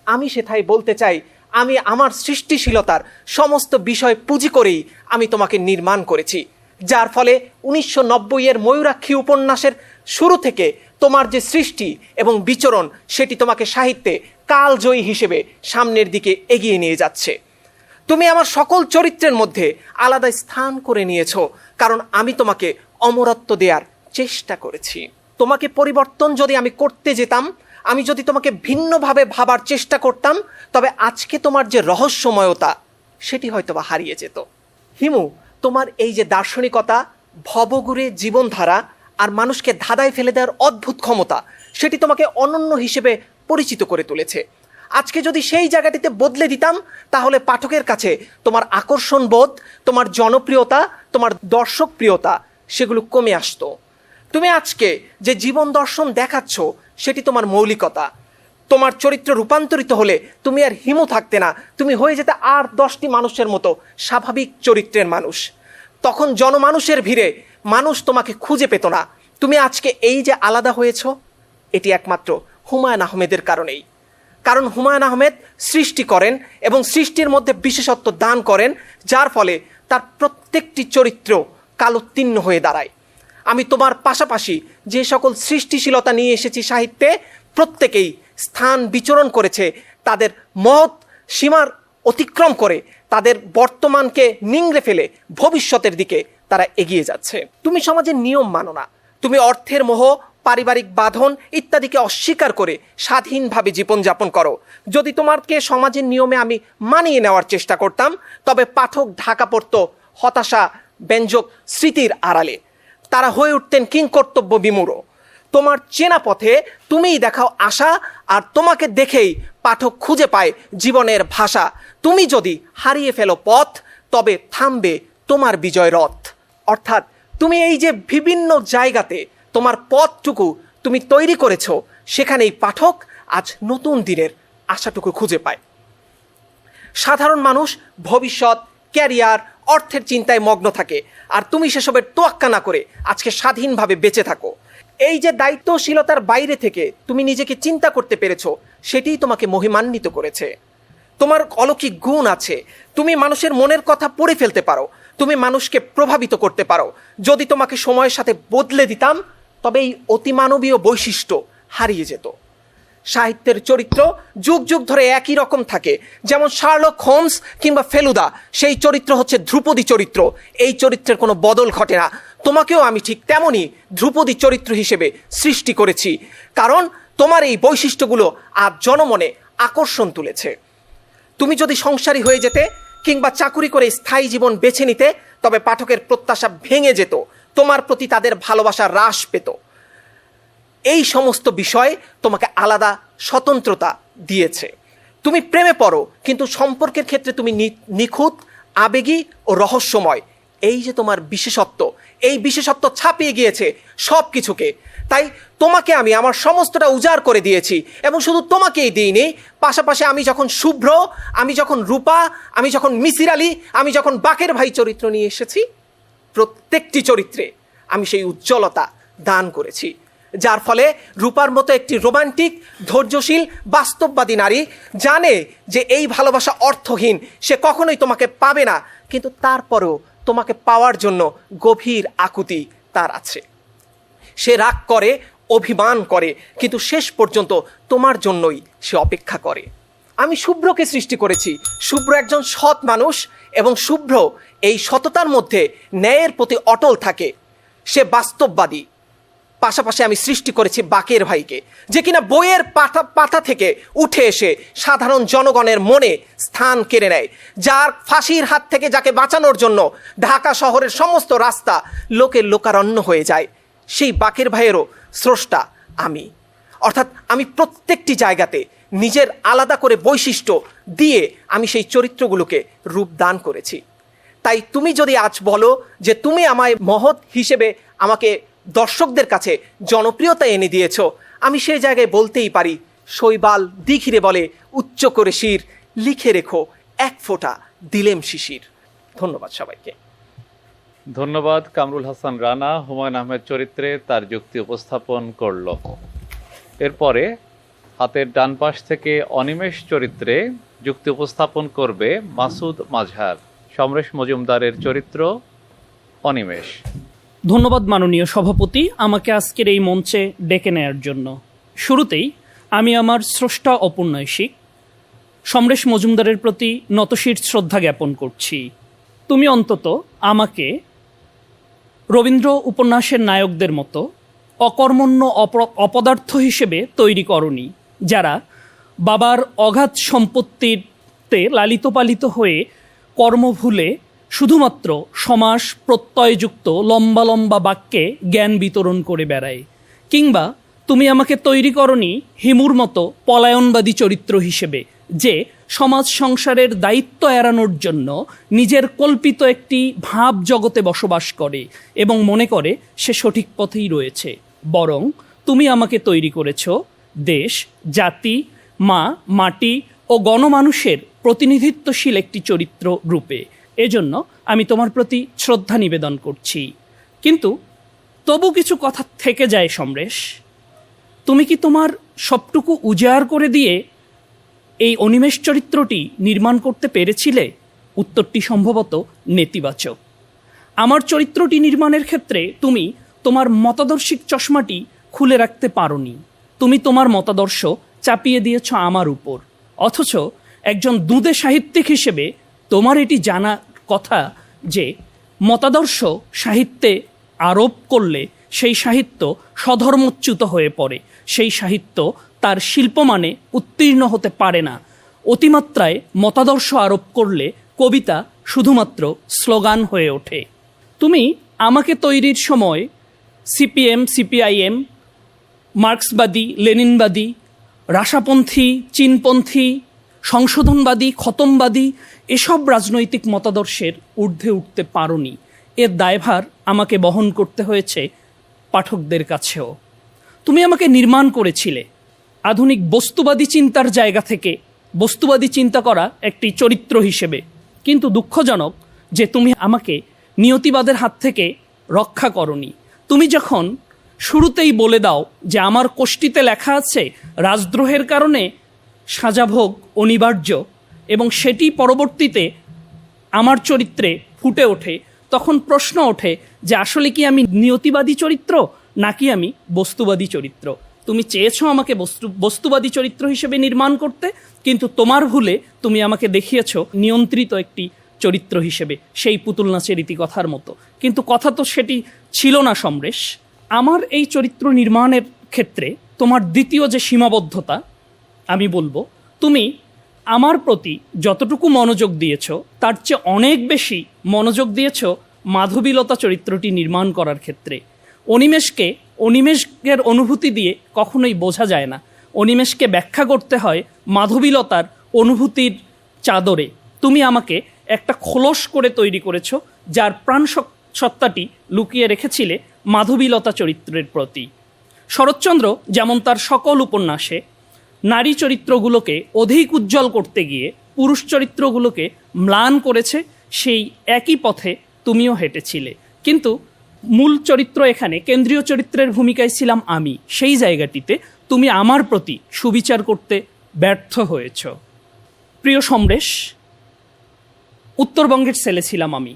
আমি সেটাই বলতে চাই, আমি আমার সৃষ্টিশীলতার সমস্ত বিষয় পুঁজি করেই আমি তোমাকে নির্মাণ করেছি, যার ফলে 1990 ময়ূরাক্ষী উপন্যাসের শুরু থেকে তোমার যে সৃষ্টি এবং বিচরণ সেটি তোমাকে সাহিত্যে কালজয়ী হিসেবে সামনের দিকে এগিয়ে নিয়ে যাচ্ছে। তুমি আমার সকল চরিত্রের মধ্যে আলাদা স্থান করে নিয়েছো, কারণ আমি তোমাকে অমরত্ব দেওয়ার চেষ্টা করেছি। তোমাকে পরিবর্তন যদি আমি করতে যেতাম, আমি যদি তোমাকে ভিন্নভাবে ভাবার চেষ্টা করতাম, তবে আজকে তোমার যে রহস্যময়তা সেটি হয়তো বা হারিয়ে যেত। হিমু, তোমার এই যে দার্শনিকতা, ভবঘুরে জীবনধারা আর মানুষকে ধাঁধায় ফেলে দেওয়ার অদ্ভুত ক্ষমতা, সেটি তোমাকে অনন্য হিসেবে পরিচিত করে তুলেছে। আজকে যদি সেই জায়গাটিতে বদলে দিতাম, তাহলে পাঠকের কাছে তোমার আকর্ষণ বোধ, তোমার জনপ্রিয়তা, তোমার দর্শক প্রিয়তা সেগুলো কমে আসতো। তুমি আজকে যে জীবন দর্শন দেখাচ্ছ সেটি তোমার মৌলিকতা। তোমার চরিত্র রূপান্তরিত হলে তুমি আর হিমু থাকতে না, তুমি হয়ে যেতে আর 10টি মানুষের মতো স্বাভাবিক চরিত্রের মানুষ। তখন জনমানুষের ভিড়ে মানুষ তোমাকে খুঁজে পেত না। তুমি আজকে এই যে আলাদা হয়েছ, এটি একমাত্র হুমায়ুন আহমেদের কারণেই। কারণ হুমায়ুন আহমেদ সৃষ্টি করেন এবং সৃষ্টির মধ্যে বিশেষত্ব দান করেন, যার ফলে তার প্রত্যেকটি চরিত্র কালোত্তীর্ণ হয়ে দাঁড়ায়। আমি তোমার পাশাপাশি যে সকল সৃষ্টিশীলতা নিয়ে এসেছি সাহিত্যে, প্রত্যেকেই স্থান বিচরণ করেছে তাদের মহৎ সীমার অতিক্রম করে, তাদের বর্তমানকে নিংড়ে ফেলে ভবিষ্যতের দিকে তারা এগিয়ে যাচ্ছে। তুমি সমাজের নিয়ম মানো না, তুমি অর্থের মোহ, পারিবারিক বাঁধন ইত্যাদিকে অস্বীকার করে স্বাধীনভাবে জীবনযাপন করো। যদি তোমাকে সমাজের নিয়মে আমি মানিয়ে নেওয়ার চেষ্টা করতাম, তবে পাঠক ঢাকা পড়ত হতাশা ব্যঞ্জক স্মৃতির আড়ালে, তারা হয়ে উঠতেন কিংকর্তব্য বিমূঢ়। তোমার চেনা পথে তুমিই দেখাও আশা, আর তোমাকে দেখেই পাঠক খুঁজে পায় জীবনের ভাষা। তুমি যদি হারিয়ে ফেলো পথ, তবে থামবে তোমার বিজয় রথ। অর্থাৎ তুমি এই যে বিভিন্ন জায়গাতে তোমার পথটুকু তুমি তৈরি করেছ, সেখানেই পাঠক আজ নতুন দিনের আশাটুকু খুঁজে পায়। সাধারণ মানুষ ভবিষ্যৎ, ক্যারিয়ার, অর্থের চিন্তায় মগ্ন থাকে, আর তুমি সেসবের তোয়াক্কা না করে আজকে স্বাধীনভাবে বেঁচে থাকো। এই যে দায়িত্বশীলতার বাইরে থেকে তুমি নিজেকে চিন্তা করতে পেরেছো, সেটিই তোমাকে মহিমান্বিত করেছে। তোমার অলৌকিক গুণ আছে, তুমি মানুষের মনের কথা পড়ে ফেলতে পারো, তুমি মানুষকে প্রভাবিত করতে পারো। যদি তোমাকে সময়ের সাথে বদলে দিতাম, তবে এই অতিমানবীয় বৈশিষ্ট্য হারিয়ে যেত। সাহিত্যের চরিত্র যুগ যুগ ধরে একই রকম থাকে, যেমন শার্লক হোমস কিংবা ফেলুদা, সেই চরিত্র হচ্ছে ধ্রুপদী চরিত্র। এই চরিত্রের কোনো বদল ঘটে না। তোমাকেও আমি ঠিক তেমনই ধ্রুপদী চরিত্র হিসেবে সৃষ্টি করেছি, কারণ তোমার এই বৈশিষ্ট্যগুলো আজ জনমনে আকর্ষণ তুলেছে। তুমি যদি সংসারী হয়ে যেতে কিংবা চাকুরি করে স্থায়ী জীবন বেছে নিতে, তবে পাঠকের প্রত্যাশা ভেঙে যেত, তোমার প্রতি তাদের ভালোবাসা হ্রাস পেত। এই সমস্ত বিষয় তোমাকে আলাদা স্বতন্ত্রতা দিয়েছে। তুমি প্রেমে পড়ো, কিন্তু সম্পর্কের ক্ষেত্রে তুমি নিখুঁত, আবেগী ও রহস্যময়। এই যে তোমার বিশেষত্ব, এই বিশেষত্ব ছাপিয়ে গিয়েছে সব কিছুকে। তাই তোমাকে আমি আমার সমস্তটা উজাড় করে দিয়েছি, এবং শুধু তোমাকেই দিইনি, পাশাপাশি আমি যখন শুভ্র, আমি যখন রূপা, আমি যখন মিসির আলী, আমি যখন বাকের ভাই চরিত্র নিয়ে এসেছি, প্রত্যেকটি চরিত্রে আমি সেই উজ্জ্বলতা দান করেছি, যার ফলে রূপার মতো একটি রোমান্টিক, ধৈর্যশীল, বাস্তববাদী নারী জানে যে এই ভালোবাসা অর্থহীন, সে কখনোই তোমাকে পাবে না, কিন্তু তারপরেও তোমাকে পাওয়ার জন্য গভীর আকুতি তার আছে। সে রাগ করে, অভিমান করে, কিন্তু শেষ পর্যন্ত তোমার জন্যই সে অপেক্ষা করে। আমি শুভ্রকে সৃষ্টি করেছি। শুভ্র একজন সৎ মানুষ, এবং শুভ্র এই সততার মধ্যে ন্যায়ের প্রতি অটল থাকে। সে বাস্তববাদী। পাশাপাশি আমি সৃষ্টি করেছি বাকের ভাইকে, যে কিনা বইয়ের পাতা থেকে উঠে এসে সাধারণ জনগণের মনে স্থান কেড়ে নেয়, যার ফাঁসির হাত থেকে যাকে বাঁচানোর জন্য ঢাকা শহরের সমস্ত রাস্তা লোকের লোকারণ্য হয়ে যায়। সেই বাকের ভাইয়েরও স্রষ্টা আমি। অর্থাৎ আমি প্রত্যেকটি জায়গাতে নিজের আলাদা করে বৈশিষ্ট্য দিয়ে আমি সেই চরিত্রগুলোকে রূপ দান করেছি। তাই তুমি যদি আজ বলো যে তুমি আমায় মহৎ হিসেবে আমাকে দর্শকদের কাছে জনপ্রিয়তা এনে দিয়েছ, আমি সেই জায়গায় বলতেই পারি, শৈবাল দিঘিরে বলে উচ্চ করে শির, লিখে রেখো এক ফোঁটা দিলেম শিশির। ধন্যবাদ সবাইকে। ধন্যবাদ। কামরুল হাসান রানা হুমায়ুন আহমেদ চরিত্রে তার যুক্তি উপস্থাপন করল। এরপরে হাতের ডান পাশ থেকে অনিমেষ চরিত্রে যুক্তি উপস্থাপন করবে মাসুদ মাজহার। সমরেশ মজুমদারের চরিত্র অনিমেষ। ধন্যবাদ মাননীয় সভাপতি আমাকে আজকের এই মঞ্চে ডেকে নেয়ার জন্য। শুরুতেই আমি আমার স্রষ্টা ঔপন্যাসিক সমরেশ মজুমদারের প্রতি নতশির শ্রদ্ধা জ্ঞাপন করছি। তুমি অন্তত আমাকে রবীন্দ্র উপন্যাসের নায়কদের মতো অকর্মণ্য অপদার্থ হিসেবে তৈরি করনি, যারা বাবার অগাধ সম্পত্তিতে লালিত পালিত হয়ে কর্ম ভুলে শুধুমাত্র সমাস প্রত্যয়যুক্ত লম্বা লম্বা বাক্যে জ্ঞান বিতরণ করে বেড়ায়। কিংবা তুমি আমাকে তৈরি করনি হিমুর মতো পলায়নবাদী চরিত্র হিসেবে, যে সমাজ সংসারের দায়িত্ব এড়ানোর জন্য নিজের কল্পিত একটি ভাব জগতে বসবাস করে এবং মনে করে সে সঠিক পথেই রয়েছে। বরং তুমি আমাকে তৈরি করেছ দেশ, জাতি, মা, মাটি ও গণমানুষের প্রতিনিধিত্বশীল একটি চরিত্র রূপে। এজন্য আমি তোমার প্রতি শ্রদ্ধা নিবেদন করছি। কিন্তু তবু কিছু কথা থেকে যায় সমরেশ। তুমি কি তোমার সবটুকু উজাড় করে দিয়ে এই অনিমেষ চরিত্রটি নির্মাণ করতে পেরেছিলে? উত্তরটি সম্ভবত নেতিবাচক। আমার চরিত্রটি নির্মাণের ক্ষেত্রে তুমি তোমার মতাদর্শিক চশমাটি খুলে রাখতে পারোনি। তুমি তোমার মতাদর্শ চাপিয়ে দিয়েছ আমার উপর। অথচ একজন দুঁদে সাহিত্যিক হিসেবে তোমার এটি জানা কথা যে মতাদর্শ সাহিত্যে আরোপ করলে সেই সাহিত্য স্বধর্মচ্যুত হয়ে পড়ে, সেই সাহিত্য তার শিল্পমানে উত্তীর্ণ হতে পারে না। অতিমাত্রায় মতাদর্শ আরোপ করলে কবিতা শুধুমাত্র স্লোগান হয়ে ওঠে। তুমি আমাকে তৈরির সময় সিপিএম, সিপিআইএম, মার্ক্সবাদী, লেনিনবাদী, রাশাপন্থী, চীনপন্থী, সংশোধনবাদী, খতমবাদী এসব রাজনৈতিক মতাদর্শের ঊর্ধ্বে উঠতে পারোনি। এর দায়ভার আমাকে বহন করতে হয়েছে পাঠকদের কাছেও। তুমি আমাকে নির্মাণ করেছিলে আধুনিক বস্তুবাদী চিন্তার জায়গা থেকে বস্তুবাদী চিন্তা করা একটি চরিত্র হিসেবে। কিন্তু দুঃখজনক যে তুমি আমাকে নিয়তিবাদের হাত থেকে রক্ষা করনি। তুমি যখন শুরুতেই বলে দাও যে আমার কোষ্ঠীতে লেখা আছে রাজদ্রোহের কারণে সাজাভোগ অনিবার্য, এবং সেটি পরবর্তীতে আমার চরিত্রে ফুটে ওঠে, তখন প্রশ্ন ওঠে যে আসলে কি আমি নিয়তিবাদী চরিত্র নাকি আমি বস্তুবাদী চরিত্র। তুমি চেয়েছো আমাকে বস্তুবাদী চরিত্র হিসেবে নির্মাণ করতে, কিন্তু তোমার ভুলে তুমি আমাকে দেখিয়েছো নিয়ন্ত্রিত একটি চরিত্র হিসেবে, সেই পুতুল নাচের ইতিকথার মতো। কিন্তু কথা তো সেটি ছিল না সমরেশ। আমার এই চরিত্র নির্মাণের ক্ষেত্রে তোমার দ্বিতীয় যে সীমাবদ্ধতা আমি বলবো, তুমি আমার প্রতি যতটুকু মনোযোগ দিয়েছ তার চেয়ে অনেক বেশি মনোযোগ দিয়েছ মাধবীলতা চরিত্রটি নির্মাণ করার ক্ষেত্রে। অনিমেষের অনুভূতি দিয়ে কখনোই বোঝা যায় না। অনিমেষকে ব্যাখ্যা করতে হয় মাধবীলতার অনুভূতির চাদরে। তুমি আমাকে একটা খোলস করে তৈরি করেছ, যার প্রাণ সত্তাটি লুকিয়ে রেখেছিলে মাধবীলতা চরিত্রের প্রতি। শরৎচন্দ্র যেমন তার সকল উপন্যাসে নারী চরিত্রগুলোকে অধিক উজ্জ্বল করতে গিয়ে পুরুষ চরিত্রগুলোকে ম্লান করেছে, সেই একই পথে তুমিও হেঁটেছিলে। কিন্তু মূল চরিত্র এখানে কেন্দ্রীয় চরিত্রের ভূমিকায় ছিলাম আমি। সেই জায়গাটিতে তুমি আমার প্রতি সুবিচার করতে ব্যর্থ হয়েছ। প্রিয় সমরেশ, উত্তরবঙ্গের ছেলে ছিলাম আমি।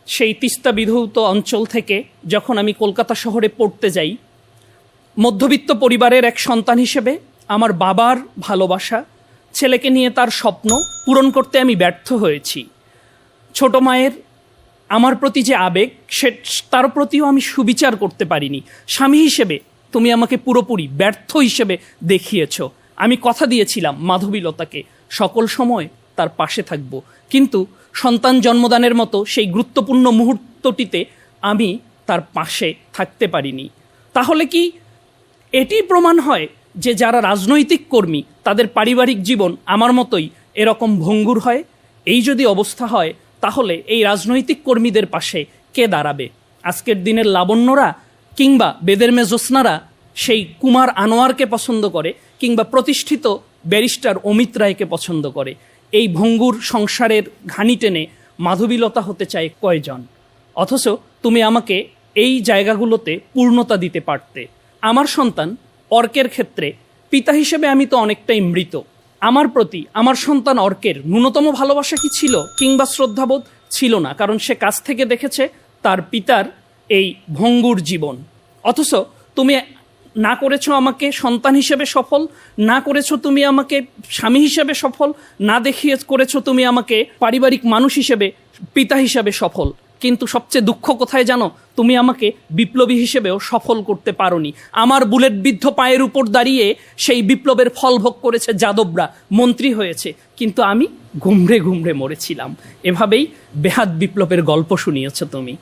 সেই তিস্তা বিধৌত অঞ্চল থেকে যখন আমি কলকাতা শহরে পড়তে যাই, মধ্যবিত্ত পরিবারের এক সন্তান হিসেবে আমার বাবার ভালোবাসা, ছেলেকে নিয়ে তার স্বপ্ন পূরণ করতে আমি ব্যর্থ হয়েছি। ছোট মায়ের আমার প্রতি যে আবেগ, তার প্রতিও আমি সুবিচার করতে পারিনি। স্বামী হিসেবে তুমি আমাকে পুরোপুরি ব্যর্থ হিসেবে দেখিয়েছ। আমি কথা দিয়েছিলাম মাধবীলতাকে সকল সময় তার পাশে থাকব, কিন্তু সন্তান জন্মদানের মতো সেই গুরুত্বপূর্ণ মুহূর্তটিতে আমি তার পাশে থাকতে পারিনি। তাহলে কি এটি প্রমাণ হয় যে যারা রাজনৈতিক কর্মী তাদের পারিবারিক জীবন আমার মতোই এরকম ভঙ্গুর হয়? এই যদি অবস্থা হয়, তাহলে এই রাজনৈতিক কর্মীদের পাশে কে দাঁড়াবে? আজকের দিনের লাবণ্যরা কিংবা বেদের মেজোসনারা সেই কুমার আনোয়ারকে পছন্দ করে, কিংবা প্রতিষ্ঠিত ব্যারিস্টার অমিত রায়কে পছন্দ করে। এই ভঙ্গুর সংসারের ঘানি টেনে মাধবীলতা হতে চায় কয়জন? অথচ তুমি আমাকে এই জায়গাগুলোতে পূর্ণতা দিতে পারতে। আমার সন্তান অর্কের ক্ষেত্রে পিতা হিসেবে আমি তো অনেকটাই মৃত। আমার প্রতি আমার সন্তান অর্কের ন্যূনতম ভালোবাসা কি ছিল কিংবা শ্রদ্ধাবোধ ছিল না, কারণ সে কাছ থেকে দেখেছে তার পিতার এই ভঙ্গুর জীবন। অথচ তুমি না করেছো আমাকে সন্তান হিসেবে সফল, না করেছো তুমি আমাকে স্বামী হিসেবে সফল, না দেখিয়ে করেছো তুমি আমাকে পারিবারিক মানুষ হিসেবে, পিতা হিসেবে সফল। কিন্তু সবচেয়ে দুঃখ কোথায় জানো? তুমি আমাকে বিপ্লবী হিসেবেও সফল করতে পারোনি। আমার বুলেট বিদ্ধ পায়ের উপর দাঁড়িয়ে সেই বিপ্লবের ফল ভোগ করেছে যাদবরা, মন্ত্রী হয়েছে, কিন্তু আমি ঘুমড়ে ঘুমড়ে মরেছিলাম। এভাবেই বেহাত বিপ্লবের গল্প শুনিয়েছ তুমি।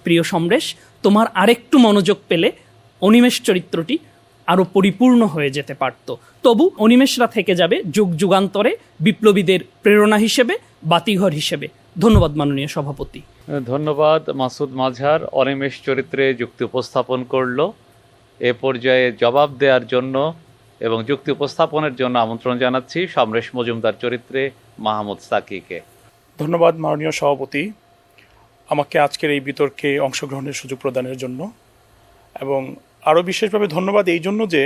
প্রিয় সমরেশ, তোমার আরেকটু মনোযোগ পেলে অনিমেষ চরিত্রটি আরও পরিপূর্ণ হয়ে যেতে পারত। তবু অনিমেষরা থেকে যাবে যুগ যুগান্তরে বিপ্লবীদের প্রেরণা হিসেবে, বাতিঘর হিসেবে। ধন্যবাদ মাননীয় সভাপতি। ধন্যবাদ মাসুদ মাজহার, অনিমেষ চরিত্রে যুক্তি উপস্থাপন করলো। এ পর্যায়ে জবাব দেওয়ার জন্য এবং যুক্তি উপস্থাপনের জন্য আমন্ত্রণ জানাচ্ছি সমরেশ মজুমদার চরিত্রে মাহমুদ সাকিকে। ধন্যবাদ মাননীয় সভাপতি, আমাকে আজকের এই বিতর্কে অংশগ্রহণের সুযোগ প্রদানের জন্য। এবং আরও বিশেষভাবে ধন্যবাদ এই জন্য যে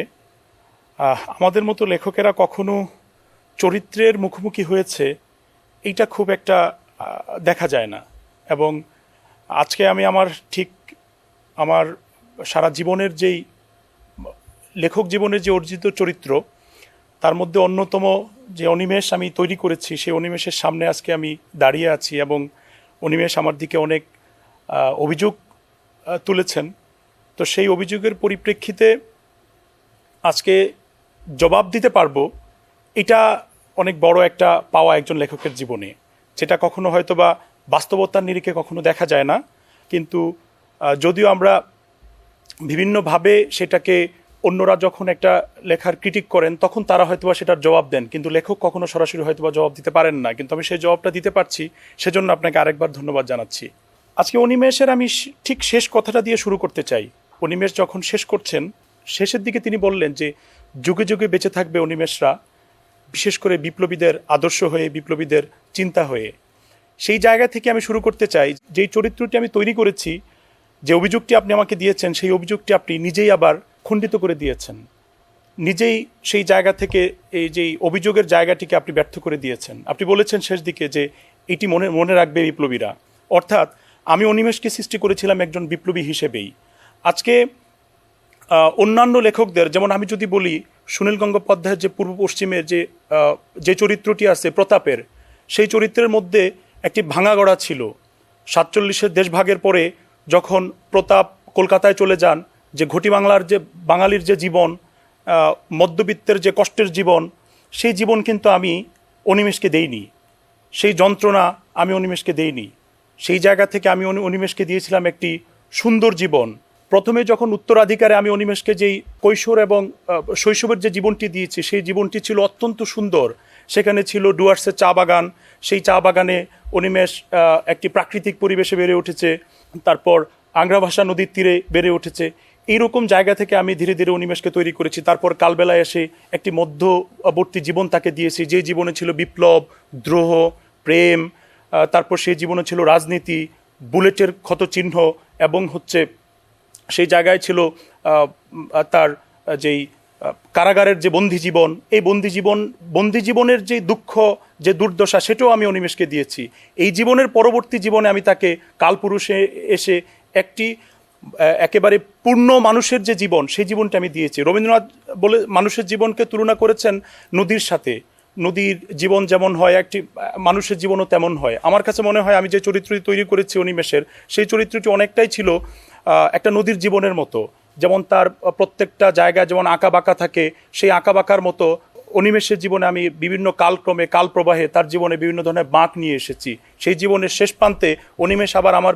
আমাদের মতো লেখকেরা কখনো চরিত্রের মুখোমুখি হয়েছে এইটা খুব একটা দেখা যায় না। এবং আজকে আমি আমার সারা জীবনের যেই লেখক জীবনের যে অর্জিত চরিত্র, তার মধ্যে অন্যতম যে অনিমেষ আমি তৈরি করেছি, সেই অনিমেষের সামনে আজকে আমি দাঁড়িয়ে আছি এবং অনিমেষ আমার দিকে অনেক অভিযোগ তুলেছেন। তো সেই অভিযোগের পরিপ্রেক্ষিতে আজকে জবাব দিতে পারবো, এটা অনেক বড় একটা পাওয়া একজন লেখকের জীবনে, যেটা কখনো হয়তো বা বাস্তবতার নিরিখে কখনো দেখা যায় না। কিন্তু যদিও আমরা বিভিন্নভাবে সেটাকে, অন্যরা যখন একটা লেখার ক্রিটিক করেন তখন তারা হয়তোবা সেটার জবাব দেন, কিন্তু লেখক কখনো সরাসরি হয়তোবা জবাব দিতে পারেন না। কিন্তু আমি সেই জবাবটা দিতে পারছি, সেজন্য আপনাকে আরেকবার ধন্যবাদ জানাচ্ছি। আজকে অনিমেষের আমি ঠিক শেষ কথাটা দিয়ে শুরু করতে চাই। অনিমেষ যখন শেষ করছেন, শেষের দিকে তিনি বললেন যে যুগে যুগে বেঁচে থাকবে অনিমেষরা, বিশেষ করে বিপ্লবীদের আদর্শ হয়ে, বিপ্লবীদের চিন্তা হয়ে। সেই জায়গা থেকে আমি শুরু করতে চাই। যেই চরিত্রটি আমি তৈরি করেছি, যে অভিযোগটি আপনি আমাকে দিয়েছেন, সেই অভিযোগটি আপনি নিজেই আবার খণ্ডিত করে দিয়েছেন। নিজেই সেই জায়গা থেকে এই যে অভিযোগের জায়গাটিকে আপনি ব্যর্থ করে দিয়েছেন। আপনি বলেছেন শেষ দিকে যে এটি মনে রাখবে বিপ্লবীরা, অর্থাৎ আমি অনিমেষকে সৃষ্টি করেছিলাম একজন বিপ্লবী হিসেবেই। আজকে অন্যান্য লেখকদের, যেমন আমি যদি বলি সুনীল গঙ্গোপাধ্যায়ের যে পূর্ব পশ্চিমের যে চরিত্রটি আছে প্রতাপের, সেই চরিত্রের মধ্যে একটি ভাঙাগড়া ছিল। 47-এর দেশভাগের পরে যখন প্রতাপ কলকাতায় চলে যান, যে ঘটি বাঙালির যে জীবন, মধ্যবিত্তের যে কষ্টের জীবন, সেই জীবন কিন্তু আমি অনিমেষকে দেইনি। সেই যন্ত্রণা আমি অনিমেষকে দেইনি। সেই জায়গা থেকে আমি অনিমেষকে দিয়েছিলাম একটি সুন্দর জীবন। প্রথমে যখন উত্তরাধিকারে আমি অনিমেষকে যেই কৈশোর এবং শৈশবের যে জীবনটি দিয়েছি, সেই জীবনটি ছিল অত্যন্ত সুন্দর। সেখানে ছিল ডুয়ার্সের চা বাগান, সেই চা বাগানে অনিমেষ একটি প্রাকৃতিক পরিবেশে বেড়ে উঠেছে, তারপর আংরাভাষা নদীর তীরে বেড়ে উঠেছে। এইরকম জায়গা থেকে আমি ধীরে ধীরে অনিমেষকে তৈরি করেছি। তারপর কালবেলায় এসে একটি মধ্যবর্তী জীবন তাকে দিয়েছি, যে জীবনে ছিল বিপ্লব, দ্রোহ, প্রেম, তারপর সেই জীবনে ছিল রাজনীতি, বুলেটের ক্ষতচিহ্ন, এবং সেই জায়গায় ছিল তার যেই কারাগারের যে বন্দি জীবন, এই বন্দি জীবনের যে দুঃখ, যে দুর্দশা, সেটাও আমি অনিমেষকে দিয়েছি। এই জীবনের পরবর্তী জীবনে আমি তাকে কালপুরুষে এসে একটি একেবারে পূর্ণ মানুষের যে জীবন, সেই জীবনটা আমি দিয়েছি। রবীন্দ্রনাথ বলে মানুষের জীবনকে তুলনা করেছেন নদীর সাথে। নদীর জীবন যেমন হয়, একটি মানুষের জীবনও তেমন হয়। আমার কাছে মনে হয় আমি যে চরিত্রটি তৈরি করেছি অনিমেষের, সেই চরিত্রটি অনেকটাই ছিল একটা নদীর জীবনের মতো। যেমন তার প্রত্যেকটা জায়গায় যেমন আঁকা বাঁকা থাকে, সেই আঁকা বাঁকার মতো অনিমেষের জীবনে আমি বিভিন্ন কালক্রমে, কাল প্রবাহে তার জীবনে বিভিন্ন ধরনের বাঁক নিয়ে এসেছি। সেই জীবনের শেষ প্রান্তে অনিমেষ আবার আমার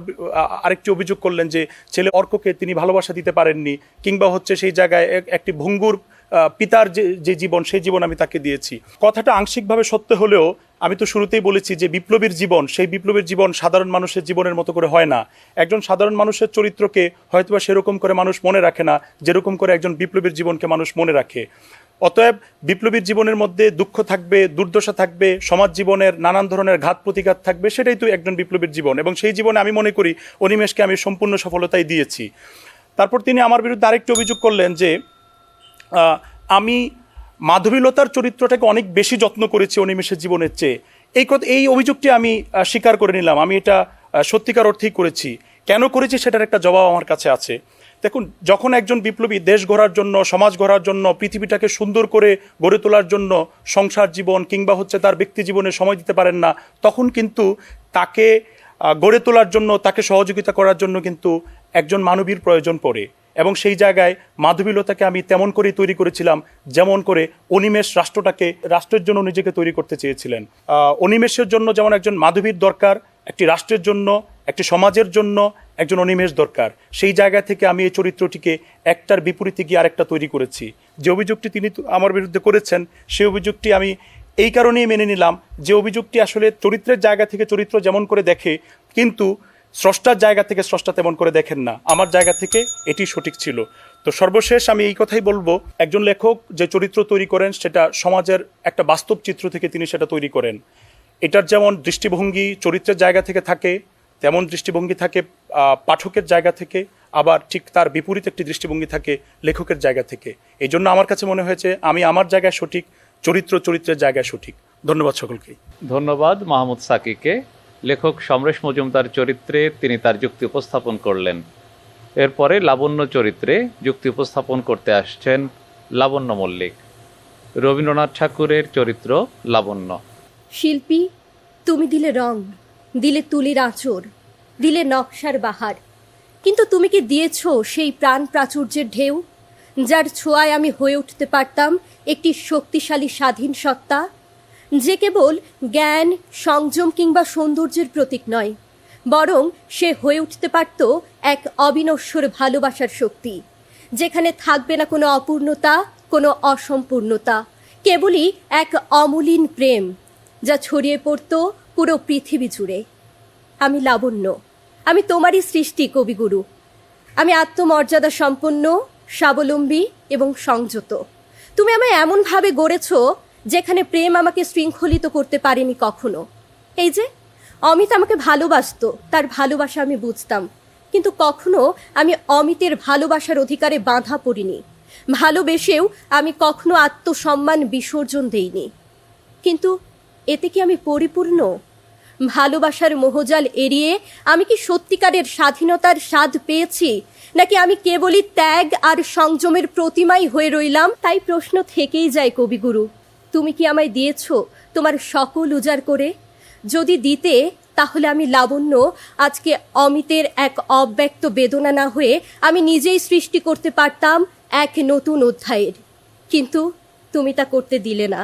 আরেকটি অভিযোগ করলেন যে ছেলে অর্ককে তিনি ভালোবাসা দিতে পারেননি, কিংবা সেই জায়গায় একটি ভঙ্গুর পিতার যে জীবন, সেই জীবন আমি তাকে দিয়েছি। কথাটা আংশিকভাবে সত্য হলেও আমি তো শুরুতেই বলেছি যে বিপ্লবীর জীবন, সেই বিপ্লবীর জীবন সাধারণ মানুষের জীবনের মতো করে হয় না। একজন সাধারণ মানুষের চরিত্রকে হয়তোবা সেরকম করে মানুষ মনে রাখে না, যেরকম করে একজন বিপ্লবীর জীবনকে মানুষ মনে রাখে। অতএব বিপ্লবীর জীবনের মধ্যে দুঃখ থাকবে, দুর্দশা থাকবে, সমাজ জীবনের নানান ধরনের ঘাত প্রতিঘাত থাকবে, সেটাই তো একজন বিপ্লবীর জীবন। এবং সেই জীবনে আমি মনে করি অনিমেষকে আমি সম্পূর্ণ সফলতাই দিয়েছি। তারপর তিনি আমার বিরুদ্ধে আরেকটি অভিযোগ করলেন যে আমি মাধবীলতার চরিত্রটাকে অনেক বেশি যত্ন করেছি অনিমেষের জীবনের চেয়ে। এই অভিযোগটি আমি স্বীকার করে নিলাম, আমি এটা সত্যিকার অর্থেই করেছি। কেন করেছি সেটার একটা জবাব আমার কাছে আছে। দেখুন, যখন একজন বিপ্লবী দেশ গড়ার জন্য, সমাজ গড়ার জন্য, পৃথিবীটাকে সুন্দর করে গড়ে তোলার জন্য সংসার জীবন কিংবা তার ব্যক্তি জীবনে সময় দিতে পারেন না, তখন কিন্তু তাকে গড়ে তোলার জন্য, তাকে সহযোগিতা করার জন্য কিন্তু একজন মানবীর প্রয়োজন পড়ে। এবং সেই জায়গায় মাধবীলতাকে আমি তেমন করেই তৈরি করেছিলাম যেমন করে অনিমেষ রাষ্ট্রের জন্য নিজেকে তৈরি করতে চেয়েছিলেন। অনিমেষের জন্য যেমন একজন মাধবীর দরকার, একটি রাষ্ট্রের জন্য, একটি সমাজের জন্য একজন অনিমেষ দরকার। সেই জায়গা থেকে আমি এই চরিত্রটিকে একটার বিপরীতে গিয়ে আরেকটা তৈরি করেছি। যে অভিযোগটি তিনি আমার বিরুদ্ধে করেছেন, সেই অভিযোগটি আমি এই কারণেই মেনে নিলাম যে অভিযোগটি আসলে চরিত্রের জায়গা থেকে চরিত্র যেমন করে দেখে, কিন্তু স্রষ্টার জায়গা থেকে স্রষ্টা তেমন করে দেখেন না। আমার জায়গা থেকে এটি সঠিক ছিল। তো সর্বশেষ আমি এই কথাই বলবো, একজন লেখক যে চরিত্র তৈরি করেন সেটা সমাজের একটা বাস্তব চিত্র থেকে তিনি সেটা তৈরি করেন। এটার যেমন দৃষ্টিভঙ্গি চরিত্রের জায়গা থেকে থাকে, তেমন দৃষ্টিভঙ্গি থাকে পাঠকের জায়গা থেকে, আবার ঠিক তার বিপরীত একটি দৃষ্টিভঙ্গি থাকে লেখকের জায়গা থেকে। এই জন্য আমার কাছে মনে হয়েছে আমি আমার জায়গায় সঠিক, চরিত্রের জায়গায় সঠিক। ধন্যবাদ সকলকে। ধন্যবাদ মাহমুদ সাকিকে। লেখক সমরেশ মজুমদার চরিত্রে তিনি তার যুক্তি উপস্থাপন করলেন। এরপরে লাবণ্য চরিত্রে যুক্তি উপস্থাপন করতে আসছেন লাবণ্য মল্লিক। রবীন্দ্রনাথ ঠাকুরের চরিত্র লাবণ্য। শিল্পী, তুমি দিলে রং, দিলে তুলির আঁচড়, দিলে নকশার বাহার, কিন্তু তুমি কি দিয়েছো সেই প্রাণ প্রাচুর্যের ঢেউ, যার ছোঁয়ায় আমি হয়ে উঠতে পারতাম একটি শক্তিশালী স্বাধীন সত্তা, যে কেবল জ্ঞান, সংযম কিংবা সৌন্দর্যের প্রতীক নয়, বরং সে হয়ে উঠতে পারত এক অবিনশ্বর ভালোবাসার শক্তি, যেখানে থাকবে না কোনো অপূর্ণতা, কোনো অসম্পূর্ণতা, কেবলই এক অমলিন প্রেম যা ছড়িয়ে পড়ত পুরো পৃথিবী জুড়ে। আমি লাবণ্য, আমি তোমারই সৃষ্টি কবিগুরু। আমি আত্মমর্যাদা সম্পন্ন, স্বাবলম্বী এবং সংযত। তুমি আমায় এমনভাবে গড়েছ যেখানে প্রেম আমাকে শৃঙ্খলিত করতে পারেনি কখনো। এই যে অমিত আমাকে ভালোবাসতো, তার ভালোবাসা আমি বুঝতাম, কিন্তু কখনো আমি অমিতের ভালোবাসার অধিকারে বাঁধা পড়িনি। ভালোবেসেও আমি কখনো আত্মসম্মান বিসর্জন দেইনি। কিন্তু এতে কি আমি পরিপূর্ণ? ভালোবাসার মোহজাল এড়িয়ে আমি কি সত্যিকারের স্বাধীনতার স্বাদ পেয়েছি, নাকি আমি কেবলই ত্যাগ আর সংযমের প্রতিমাই হয়ে রইলাম? তাই প্রশ্ন থেকেই যায় কবিগুরু, তুমি কি আমায় দিয়েছ তোমার সকল উজাড় করে? যদি দিতে, তাহলে আমি লাবণ্য আজকে অমিতের এক অব্যক্ত বেদনা না হয়ে আমি নিজেই সৃষ্টি করতে পারতাম এক নতুন অধ্যায়ের। কিন্তু তুমি তা করতে দিলে না।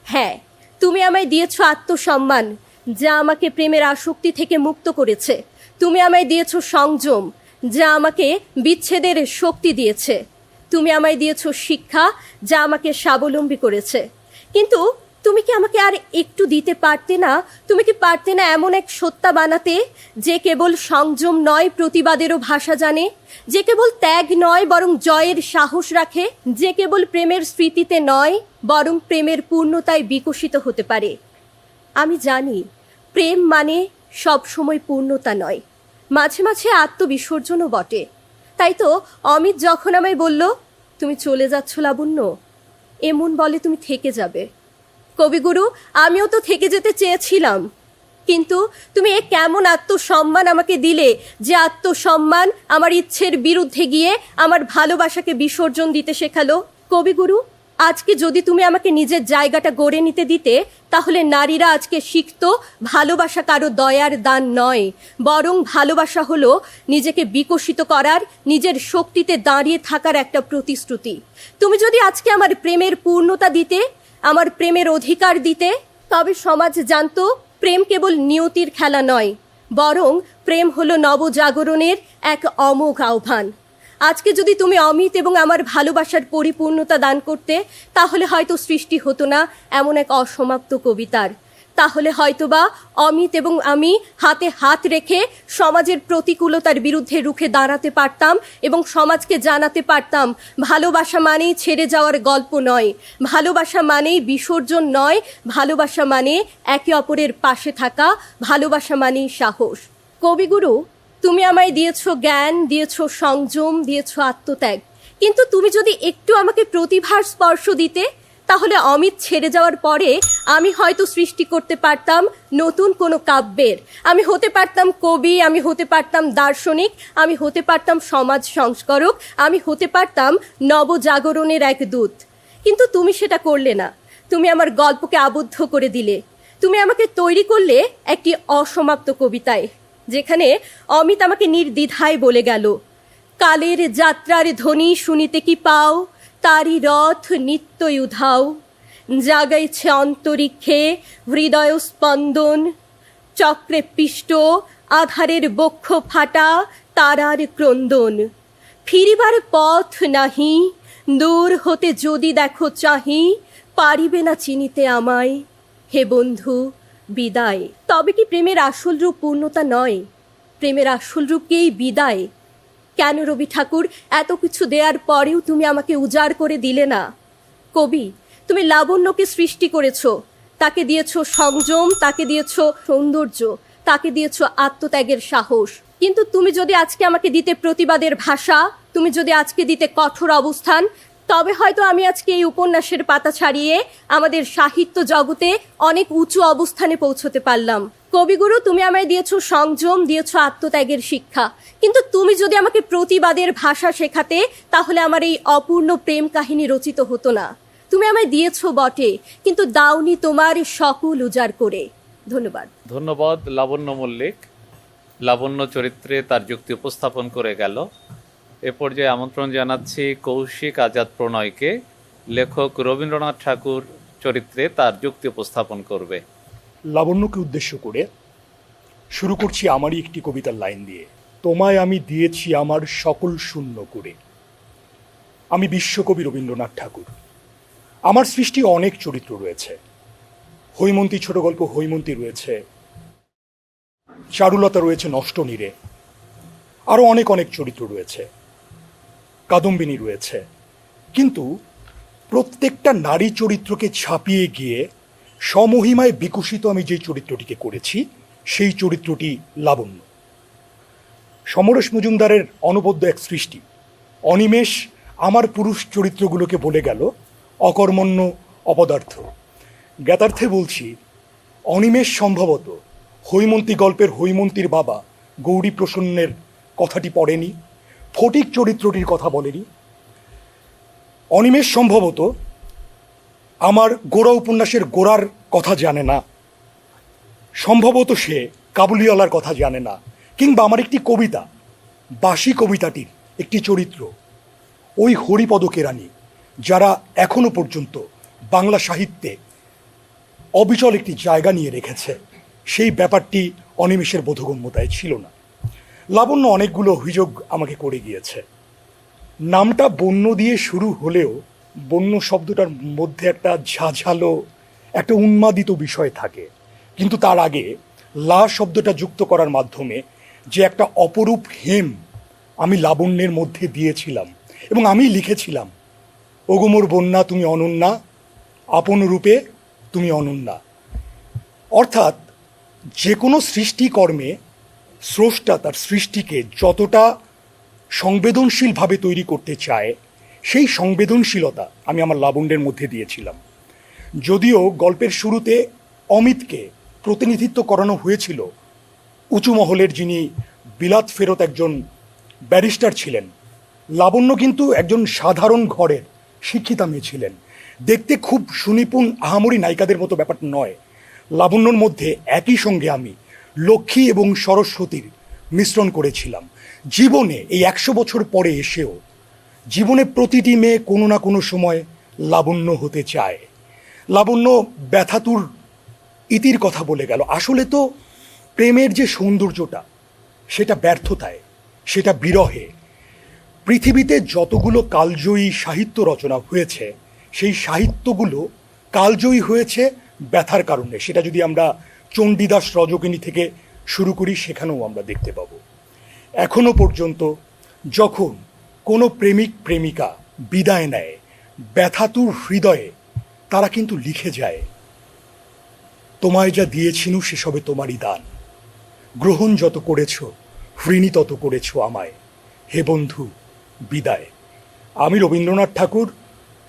হ্যাঁ, তুমি আমায় দিয়েছ আত্মসম্মান, যা আমাকে প্রেমের আসক্তি থেকে মুক্ত করেছে। তুমি আমায় দিয়েছ সংযম, যা আমাকে বিচ্ছেদের শক্তি দিয়েছে। তুমি আমায় দিয়েছ শিক্ষা, যা আমাকে স্বাবলম্বী করেছে। কিন্তু তুমি কি আমাকে আর একটু দিতে পারতে না? তুমি কি পারতে না এমন এক সত্তা বানাতে, যে কেবল সংযম নয় প্রতিবাদেরও ভাষা জানে, যে কেবল ত্যাগ নয় বরং জয়ের সাহস রাখে, যে কেবল প্রেমের স্মৃতিতে নয় বরং প্রেমের পূর্ণতায় বিকশিত হতে পারে? আমি জানি প্রেম মানে সবসময় পূর্ণতা নয়, মাঝে মাঝে আত্মবিসর্জনও বটে। তাই তো অমিত যখন আমায় বলল, তুমি চলে যাচ্ছ লাবণ্য, এমন বলে তুমি থেকে যাবে। কবিগুরু, আমিও তো থেকে যেতে চেয়েছিলাম, কিন্তু তুমি এ কেমন আত্মসম্মান আমাকে দিলে, যে আত্মসম্মান আমার ইচ্ছের বিরুদ্ধে গিয়ে আমার ভালোবাসাকে বিসর্জন দিতে শেখালো। কবিগুরু, আজকে যদি তুমি আমাকে নিজের জায়গাটা গড়ে নিতে দিতে, তাহলে নারীরা আজকে শিখত ভালোবাসা কারো দয়ার দান নয়, বরং ভালোবাসা হলো নিজেকে বিকশিত করার, নিজের শক্তিতে দাঁড়িয়ে থাকার একটা প্রতিশ্রুতি। তুমি যদি আজকে আমার প্রেমের পূর্ণতা দিতে, আমার প্রেমের অধিকার দিতে, তবে সমাজ জানতো প্রেম কেবল নিয়তির খেলা নয়, বরং প্রেম হলো নবজাগরণের এক অমোঘ আহ্বান। আজকে যদি তুমি অমিত এবং আমার ভালোবাসার পরিপূর্ণতা দান করতে, তাহলে হয়তো সৃষ্টি হতো না এমন এক অসমাপ্ত কবিতার, তাহলে হয়তোবা অমিত এবং আমি হাতে হাত রেখে সমাজের প্রতিকূলতার বিরুদ্ধে রুখে দাঁড়াতে পারতাম এবং সমাজকে জানাতে পারতাম ভালোবাসা মানেই ছেড়ে যাওয়ার গল্প নয়, ভালোবাসা মানেই বিসর্জন নয়, ভালোবাসা মানে একে অপরের পাশে থাকা, ভালোবাসা মানেই সাহস। কবিগুরু, তুমি আমায় দিয়েছো জ্ঞান, দিয়েছো সংযম, দিয়েছো আত্মত্যাগ, কিন্তু তুমি যদি একটু আমাকে প্রতিভার স্পর্শ দিতে, তাহলে অমিত ছেড়ে যাওয়ার পরে আমি হয়তো সৃষ্টি করতে পারতাম নতুন কোনো কাব্যের, আমি হতে পারতাম কবি, আমি হতে পারতাম দার্শনিক, আমি হতে পারতাম সমাজ সংস্কারক, আমি হতে পারতাম নবজাগরণের এক দূত। কিন্তু তুমি সেটা করলে না, তুমি আমার গল্পকে আবদ্ধ করে দিলে, তুমি আমাকে তৈরি করলে একটি অসমাপ্ত কবিতায়, যেখানে অমিত আমাকে নির্দ্বিধায় বলে গেল, কালের যাত্রার ধ্বনি শুনিতে কি পাও, তারি রথ নিত্যই উধাও, জাগাইছে অন্তরিক্ষে হৃদয় স্পন্দন, চক্রে পিষ্ট আধারের বক্ষ ফাটা তারার ক্রন্দন, ফিরিবার পথ নাহি, দূর হতে যদি দেখো চাহি, পারিবে না চিনিতে আমায়, হে বন্ধু বিদায়। তবে কি প্রেমের আসল রূপ পূর্ণতা নয়? প্রেমের আসল রূপকেই বিদায়। কেন রবি ঠাকুর, এত কিছু দেওয়ার পরেও তুমি আমাকে উজাড় করে দিলে না? কবি, তুমি লাবণ্যকে সৃষ্টি করেছো, তাকে দিয়েছো সংযম, তাকে দিয়েছো সৌন্দর্য, তাকে দিয়েছো আত্মত্যাগের সাহস, কিন্তু তুমি যদি আজকে আমাকে দিতে প্রতিবাদের ভাষা, তুমি যদি আজকে দিতে কঠোর অবস্থান, তবে হয়তো আমি আজকে এই উপন্যাসের পাতা ছাড়িয়ে আমাদের সাহিত্য জগতে অনেক উঁচু অবস্থানে পৌঁছতে পারলাম। কবিগুরু, তুমি আমায় দিয়েছো সংযম, দিয়েছো আত্মত্যাগের শিক্ষা, কিন্তু তুমি যদি আমাকে প্রতিবাদের ভাষা শেখাতে, তাহলে আমার এই অপূর্ণ প্রেম কাহিনী রচিত হতো না। তুমি আমায় দিয়েছো বটে, কিন্তু দাওনি তোমার সকল উজাড় করে। ধন্যবাদ। ধন্যবাদ লাবণ্য মল্লিক। লাবণ্য চরিত্রে তার যুক্তি উপস্থাপন করে গেল। এ পর্যায়ে আমন্ত্রণ জানাচ্ছি কৌশিক আজাদ প্রণয়কে, লেখক রবীন্দ্রনাথ ঠাকুর চরিত্রে তার যুক্তি উপস্থাপন করবে। লাবণ্যকে উদ্দেশ্য করে শুরু করছি আমারই একটি কবিতার লাইন দিয়ে। তোমায় আমি দিয়েছি আমার সকল শূন্য করে। আমি বিশ্বকবি রবীন্দ্রনাথ ঠাকুর। আমার সৃষ্টি অনেক চরিত্র রয়েছে। হৈমন্তী ছোট গল্প হৈমন্তী রয়েছে, চারুলতা রয়েছে নষ্ট নীরে, আরও অনেক অনেক চরিত্র রয়েছে, কাদম্বিনী রয়েছে। কিন্তু প্রত্যেকটা নারী চরিত্রকে ছাপিয়ে গিয়ে সমহিমায় বিকশিত আমি যে চরিত্রটিকে করেছি, সেই চরিত্রটি লাবণ্য। সমরেশ মজুমদারের অনবদ্য এক সৃষ্টি। অনিমেষ আমার পুরুষ চরিত্রগুলোকে বলে গেল অকর্মণ্য, অপদার্থ। জ্ঞাতার্থে বলছি, অনিমেষ সম্ভবত হৈমন্তী গল্পের হৈমন্তীর বাবা গৌরী প্রসন্নের কথাটি পড়েনি, ফটিক চরিত্রটির কথা বলেনি। অনিমেষ সম্ভবত আমার গোরা উপন্যাসের গোরার কথা জানে না, সম্ভবত সে কাবুলিওয়ালার কথা জানে না, কিংবা আমার একটি কবিতা বাসি কবিতাটির একটি চরিত্র ওই হরিপদ কেরানি, যারা এখনো পর্যন্ত বাংলা সাহিত্যে অবিচল একটি জায়গা নিয়ে রেখেছে, সেই ব্যাপারটি অনিমেষের বোধগম্যতায় ছিল না। লাবণ্য অনেকগুলো অভিযোগ আমাকে করে গিয়েছে। নামটা বন্য দিয়ে শুরু হলেও বন্য শব্দটার মধ্যে একটা ঝাঝালো, একটা উন্মাদিত বিষয় থাকে, কিন্তু তার আগে লা শব্দটা যুক্ত করার মাধ্যমে যে একটা অপরূপ হেম আমি লাবণ্যের মধ্যে দিয়েছিলাম, এবং আমি লিখেছিলাম, ওগোমোর বন্যা তুমি অনন্যা, আপন রূপে তুমি অনন্যা। অর্থাৎ যে কোনো সৃষ্টিকর্মে স্রষ্টা তার সৃষ্টিকে যতটা সংবেদনশীলভাবে তৈরি করতে চায়, সেই সংবেদনশীলতা আমি আমার লাবণ্যের মধ্যে দিয়েছিলাম। যদিও গল্পের শুরুতে অমিতকে প্রতিনিধিত্ব করানো হয়েছিল উঁচু মহলের, যিনি বিলাত ফেরত একজন ব্যারিস্টার ছিলেন, লাবণ্য কিন্তু একজন সাধারণ ঘরের শিক্ষিতা মেয়ে ছিলেন। দেখতে খুব সুনিপুণ আহামরি নায়িকাদের মতো ব্যাপার নয়। লাবণ্যর মধ্যে একই সঙ্গে আমি লক্ষ্মী এবং সরস্বতীর মিশ্রণ করেছিলাম। জীবনে এই 100 বছর পরে এসেও জীবনে প্রতিটি মেয়ে কোনো না কোনো সময় লাবণ্য হতে চায়। লাবণ্য ব্যথাতুর ইতির কথা বলে গেল। আসলে তো প্রেমের যে সৌন্দর্যটা, সেটা ব্যর্থতায়, সেটা বিরহে। পৃথিবীতে যতগুলো কালজয়ী সাহিত্য রচনা হয়েছে, সেই সাহিত্যগুলো কালজয়ী হয়েছে ব্যথার কারণে, সেটা যদি আমরা চণ্ডীদাস রজকিনী থেকে শুরু করি সেখানেও আমরা দেখতে পাব। এখনো পর্যন্ত যখন কোনো প্রেমিক প্রেমিকা বিদায় নেয়, ব্যথাতুর হৃদয়ে তারা কিন্তু লিখে যায়, তোমায় যা দিয়েছিনু সেসবে তোমারই দান, গ্রহণ যত করেছ ঋণী তত করেছ আমায়, হে বন্ধু বিদায়। আমি রবীন্দ্রনাথ ঠাকুর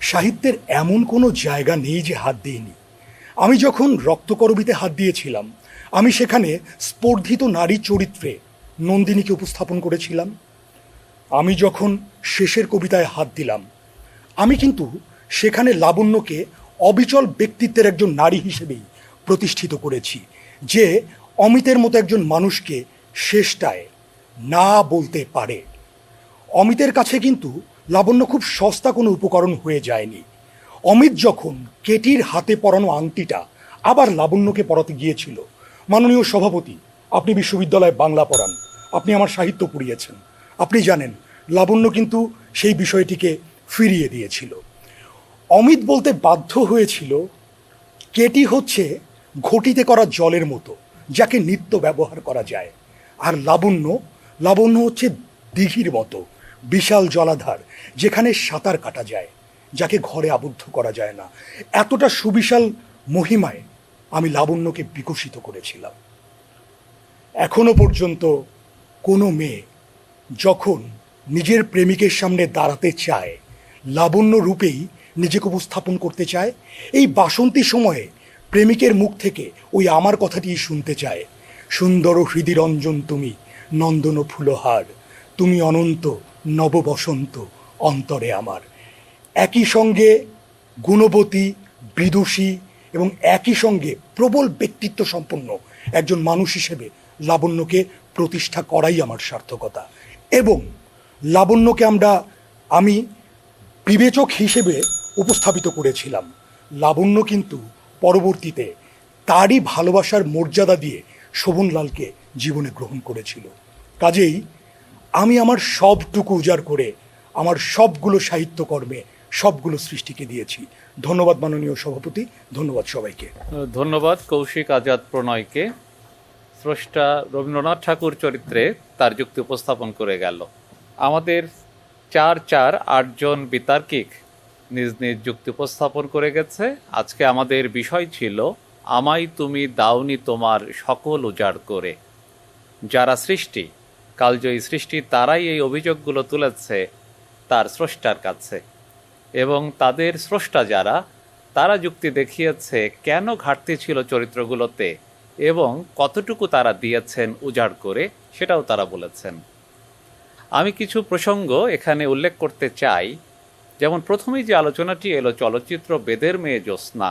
সাহিত্যের এমন কোনো জায়গা নেই যে হাত দিইনি। আমি যখন রক্তকরবীতে হাত দিয়েছিলাম, আমি সেখানে স্পর্ধিত নারী চরিত্রে নন্দিনীকে উপস্থাপন করেছিলাম। আমি যখন শেষের কবিতায় হাত দিলাম, আমি কিন্তু সেখানে লাবণ্যকে অবিচল ব্যক্তিত্বের একজন নারী হিসেবেই প্রতিষ্ঠিত করেছি, যে অমিতের মতো একজন মানুষকে শেষটায় না বলতে পারে। অমিতের কাছে কিন্তু লাবণ্য খুব সস্তা কোনো উপকরণ হয়ে যায়নি। অমিত যখন কেটির হাতে পরানো আংটিটা আবার লাবণ্যকে পরাতে গিয়েছিল, মাননীয় সভাপতি, আপনি বিশ্ববিদ্যালয়ে বাংলা পড়ান, আপনি আমার সাহিত্য পড়িয়েছেন, আপনি জানেন লাবণ্য কিন্তু সেই বিষয়টিকে ফিরিয়ে দিয়েছিল। অমিত বলতে বাধ্য হয়েছিল, কেটি হচ্ছে ঘটিতে করা জলের মতো, যাকে নিত্য ব্যবহার করা যায়, আর লাবণ্য হচ্ছে দিঘির মতো বিশাল জলাধার, যেখানে সাঁতার কাটা যায়, যাকে ঘরে আবদ্ধ করা যায় না। এতটা সুবিশাল মহিমায় আমি লাবণ্যকে বিকশিত করেছিলাম। এখনো পর্যন্ত কোনো মেয়ে যখন নিজের প্রেমিকের সামনে দাঁড়াতে চায়, লাবণ্য রূপেই নিজেকে উপস্থাপন করতে চায়। এই বাসন্তী সময়ে প্রেমিকের মুখ থেকে ওই আমার কথাটি শুনতে চায়, সুন্দর হৃদিরঞ্জন তুমি, নন্দন ফুলহার, তুমি অনন্ত নব বসন্ত অন্তরে আমার। একই সঙ্গে গুণবতী, বিদুষী এবং একই সঙ্গে প্রবল ব্যক্তিত্ব সম্পন্ন একজন মানুষ হিসেবে লাবণ্যকে প্রতিষ্ঠা করাই আমার সার্থকতা। এবং লাবণ্যকে আমি বিবেচক হিসেবে উপস্থাপিত করেছিলাম। লাবণ্য কিন্তু পরবর্তীতে তারই ভালোবাসার মর্যাদা দিয়ে শোভনলালকে জীবনে গ্রহণ করেছিল। কাজেই আমি আমার সবটুকু উজাড় করে আমার সবগুলো সাহিত্যকর্মে সবগুলো সৃষ্টিকে দিয়েছি। ধন্যবাদ মাননীয় সভাপতি, ধন্যবাদ সবাইকে। ধন্যবাদ কৌশিক আজাদ প্রণয়কে। স্রষ্টা রবীন্দ্রনাথ ঠাকুর চরিত্রে তার যুক্তি উপস্থাপন করে গেল। আমাদের 8 জন বিতার্কিক নিজ নিজ যুক্তি উপস্থাপন করে গেছে। আজকে আমাদের বিষয় ছিল, আমায় তুমি দাওনি তোমার সকল উজাড় করে। যারা সৃষ্টি, কালজয়ী সৃষ্টি, তারাই এই অভিযোগগুলো তুলেছে তার স্রষ্টার কাছে, এবং তাদের স্রষ্টা যারা, তারা যুক্তি দেখিয়েছে কেন ঘাটতি ছিল চরিত্রগুলোতে এবং কতটুকু তারা দিয়েছেন উজাড় করে, সেটাও তারা বলেছেন। আমি কিছু প্রসঙ্গ এখানে উল্লেখ করতে চাই। যেমন প্রথমেই যে আলোচনাটি এলো চলচ্চিত্র বেদের মেয়ে জ্যোৎস্না।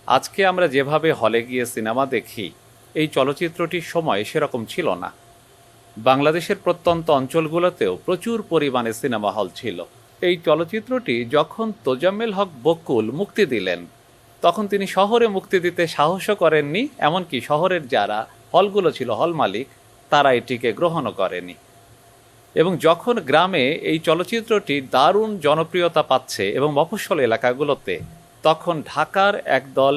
আজকে আমরা যেভাবে হলে গিয়ে সিনেমা দেখি, এই চলচ্চিত্রটির সময় সেরকম ছিল না। বাংলাদেশের প্রত্যন্ত অঞ্চলগুলোতেও প্রচুর পরিমাণে সিনেমা হল ছিল। এই চলচ্চিত্রটি যখন তোজাম্মেল হক বকুল মুক্তি দিলেন, তখন তিনি শহরে মুক্তি দিতে সাহসও করেননি, এমনকি শহরের যারা হলগুলো ছিল, হল মালিক, তারা এটিকে গ্রহণও করেনি। এবং যখন গ্রামে এই চলচ্চিত্রটি দারুণ জনপ্রিয়তা পাচ্ছে এবং মফস্বল এলাকাগুলোতে, তখন ঢাকার একদল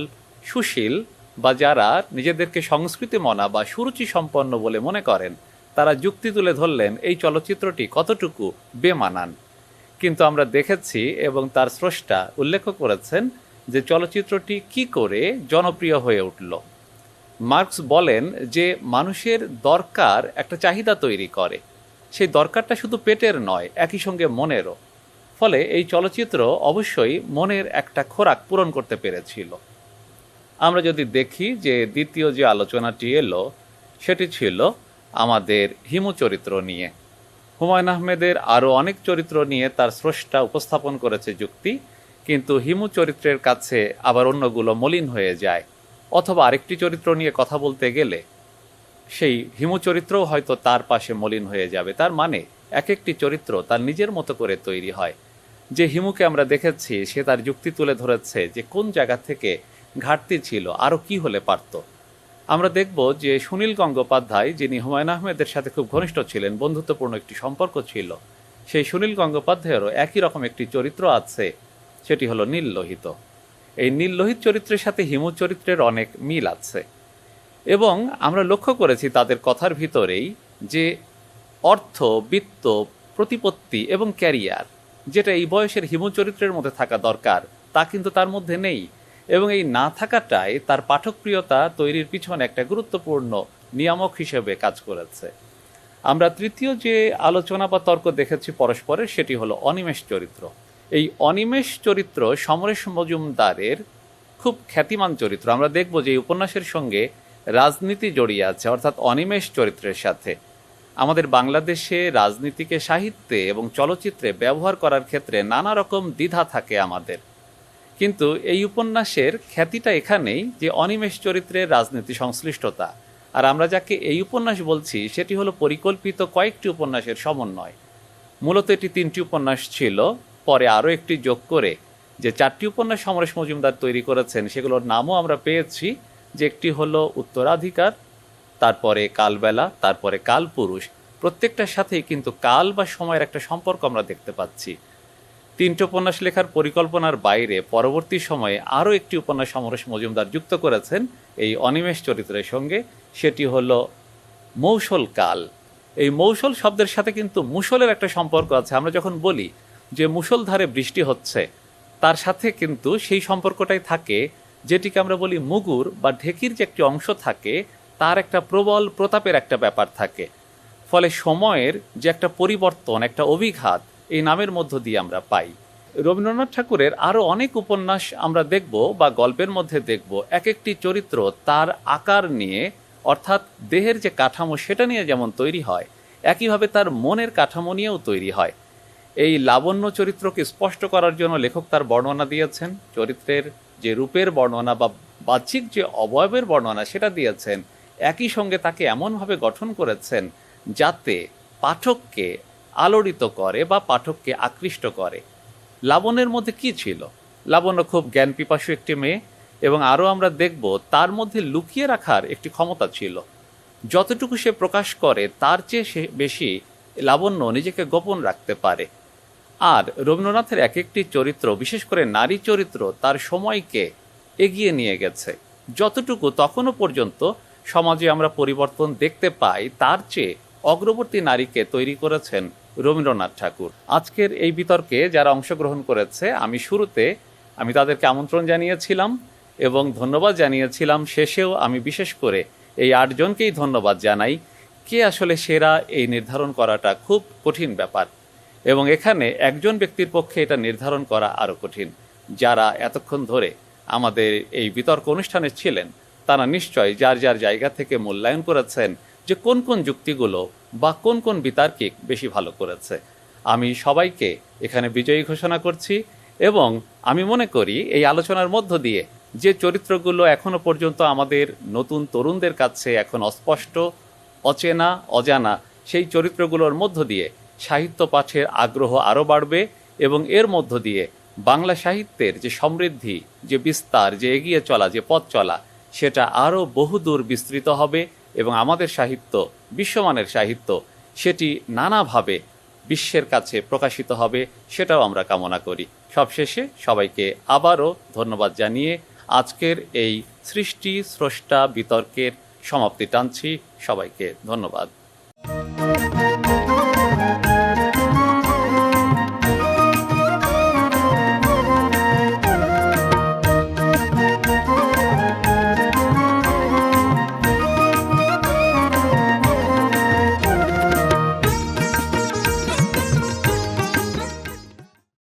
সুশীল বা যারা নিজেদেরকে সংস্কৃতি মনা বা সুরুচি সম্পন্ন বলে মনে করেন, তারা যুক্তি তুলে ধরলেন এই চলচ্চিত্রটি কতটুকু বেমানান। কিন্তু আমরা দেখেছি এবং তার স্রষ্টা উল্লেখ করেছেন যে চলচ্চিত্রটি কি করে জনপ্রিয় হয়ে উঠল। মার্কস বলেন যে মানুষের দরকার একটা চাহিদা তৈরি করে, সেই দরকারটা শুধু পেটের নয়, একই সঙ্গে মনেরও। ফলে এই চলচ্চিত্র অবশ্যই মনের একটা খোরাক পূরণ করতে পেরেছিল। আমরা যদি দেখি যে দ্বিতীয় যে আলোচনাটি এলো, সেটি ছিল আমাদের হিমু চরিত্র নিয়ে। হুমায়ুন আহমেদের আরও অনেক চরিত্র নিয়ে তার স্রষ্টা উপস্থাপন করেছে যুক্তি, কিন্তু হিমু চরিত্রের কাছে আবার অন্যগুলো মলিন হয়ে যায়, অথবা আরেকটি চরিত্র নিয়ে কথা বলতে গেলে সেই হিমু চরিত্রও হয়তো তার পাশে মলিন হয়ে যাবে। তার মানে এক একটি চরিত্র তার নিজের মতো করে তৈরি হয়। যে হিমুকে আমরা দেখেছি, সে তার যুক্তি তুলে ধরেছে যে কোন জায়গা থেকে ঘাটতি ছিল, আরও কি হলে পারত। আমরা দেখব যে সুনীল গঙ্গোপাধ্যায়, যিনি হুমায়ুন আহমেদের সাথে খুব ঘনিষ্ঠ ছিলেন, বন্ধুত্বপূর্ণ একটি সম্পর্ক ছিল, সেই সুনীল গঙ্গোপাধ্যায়েরও একই রকম একটি চরিত্র আছে, সেটি হলো নীল লোহিত। এই নীল লোহিত চরিত্রের সাথে হিমু চরিত্রের অনেক মিল আছে এবং আমরা লক্ষ্য করেছি তাদের কথার ভিতরেই যে অর্থ, বিত্ত, প্রতিপত্তি এবং ক্যারিয়ার যেটা এই বয়সের হিমু চরিত্রের মধ্যে থাকা দরকার তা কিন্তু তার মধ্যে নেই এবং এই না থাকাটাই তার পাঠকপ্রিয়তা তৈরির পিছনে একটা গুরুত্বপূর্ণ নিয়ামক হিসেবে কাজ করেছে। আমরা তৃতীয় যে আলোচনা বা তর্ক দেখেছি পরস্পরের সেটি হলো অনিমেষ চরিত্র। এই অনিমেষ চরিত্র সমরেশ মজুমদারের খুব খ্যাতিমান চরিত্র। আমরা দেখব যে এই উপন্যাসের সঙ্গে রাজনীতি জড়িয়ে আছে, অর্থাৎ অনিমেষ চরিত্রের সাথে। আমাদের বাংলাদেশে রাজনীতিকে সাহিত্যে এবং চলচ্চিত্রে ব্যবহার করার ক্ষেত্রে নানা রকম দ্বিধা থাকে আমাদের, কিন্তু এই উপন্যাসের খ্যাতিটা এখানেই যে অনিমেষ চরিত্রের রাজনীতি সংশ্লিষ্টতা। আর আমরা যাকে এই উপন্যাস বলছি সেটি হলো পরিকল্পিত কয়েকটি উপন্যাসের সমন্বয়। মূলত এটি 3টি উপন্যাস ছিল, পরে আরও একটি যোগ করে যে 4টি উপন্যাস সমরেশ মজুমদার তৈরি করেছেন সেগুলোর নামও আমরা পেয়েছি, যে একটি হলো উত্তরাধিকার, তারপরে কালবেলা, তারপরে কালপুরুষ। প্রত্যেকটার সাথেই কিন্তু কাল বা সময়ের একটা সম্পর্ক আমরা দেখতে পাচ্ছি। 3টি উপন্যাস লেখার পরিকল্পনার বাইরে পরবর্তী সময়ে আরও একটি উপন্যাস সমরেশ মজুমদার যুক্ত করেছেন এই অনিমেষ চরিত্রের সঙ্গে, সেটি হলো মৌসল কাল। এই মৌসল শব্দের সাথে কিন্তু মুষলের একটা সম্পর্ক আছে। আমরা যখন বলি যে মুষলধারে বৃষ্টি হচ্ছে, তার সাথে কিন্তু সেই সম্পর্কটাই থাকে যেটিকে আমরা বলি মুগুর বা ঢেকির যে একটি অংশ থাকে তার একটা প্রবল প্রতাপের একটা ব্যাপার থাকে। ফলে সময়ের যে একটা পরিবর্তন, একটা অভিঘাত এই নামের মধ্য দিয়ে আমরা পাই। রবীন্দ্রনাথ ঠাকুরের আরও অনেক উপন্যাস আমরা দেখব বা গল্পের মধ্যে দেখব, এক একটি চরিত্র তার আকার নিয়ে, অর্থাৎ দেহের যে কাঠামো সেটা নিয়ে যেমন তৈরি হয়, একইভাবে তার মনের কাঠামো নিয়েও তৈরি হয়। এই লাবণ্য চরিত্রকে স্পষ্ট করার জন্য লেখক তার বর্ণনা দিয়েছেন, চরিত্রের যে রূপের বর্ণনা বা বাহ্যিক যে অবয়বের বর্ণনা সেটা দিয়েছেন। একই সঙ্গে তাকে এমনভাবে গঠন করেছেন যাতে পাঠককে আলোড়িত করে বা পাঠককে আকৃষ্ট করে। লাবণ্যের মধ্যে কি ছিল? লাবণ্য খুব জ্ঞান পিপাসু একটি মেয়ে এবং আরও আমরা দেখব তার মধ্যে লুকিয়ে রাখার একটি ক্ষমতা ছিল। যতটুকু সে প্রকাশ করে তার চেয়ে সে বেশি লাবণ্য নিজেকে গোপন রাখতে পারে। আর রবীন্দ্রনাথের এক একটি চরিত্র, বিশেষ করে নারী চরিত্র, তার সময়কে এগিয়ে নিয়ে গেছে। যতটুকু তখনও পর্যন্ত সমাজে আমরা পরিবর্তন দেখতে পাই তার চেয়ে অগ্রবর্তী নারীকে তৈরি করেছেন রবীন্দ্রনাথ ঠাকুর। আজকের এই বিতর্কে যারা অংশগ্রহণ করেছে আমি তাদেরকে আমন্ত্রণ জানিয়েছিলাম এবং ধন্যবাদ জানিয়েছিলাম। শেষেও আমি বিশেষ করে এই 8 জনকেই ধন্যবাদ জানাই। কে আসলে সেরা এই নির্ধারণ করাটা খুব কঠিন ব্যাপার এবং এখানে একজন ব্যক্তির পক্ষে এটা নির্ধারণ করা আরও কঠিন। যারা এতক্ষণ ধরে আমাদের এই বিতর্ক অনুষ্ঠানে ছিলেন তারা নিশ্চয় যার যার জায়গা থেকে মূল্যায়ন করেছেন যে কোন কোন যুক্তিগুলো বা কোন কোন বিতার্কিক বেশি ভালো করেছে। আমি সবাইকে এখানে বিজয়ী ঘোষণা করছি এবং আমি মনে করি এই আলোচনার মধ্য দিয়ে যে চরিত্রগুলো এখনো পর্যন্ত আমাদের নতুন তরুণদের কাছে এখন অস্পষ্ট, অচেনা, অজানা, সেই চরিত্রগুলোর মধ্য দিয়ে সাহিত্য পাঠের আগ্রহ আরও বাড়বে এবং এর মধ্য দিয়ে বাংলা সাহিত্যের যে সমৃদ্ধি, যে বিস্তার, যে এগিয়ে চলা, যে পথ চলা, সেটা আরও বহুদূর বিস্তৃত হবে এবং আমাদের সাহিত্য, বিশ্বমানের সাহিত্য, সেটি নানাভাবে বিশ্বের কাছে প্রকাশিত হবে, সেটাও আমরা কামনা করি। সবশেষে সবাইকে আবারও ধন্যবাদ জানিয়ে আজকের এই সৃষ্টি স্রষ্টা বিতর্কের সমাপ্তি টানছি। সবাইকে ধন্যবাদ।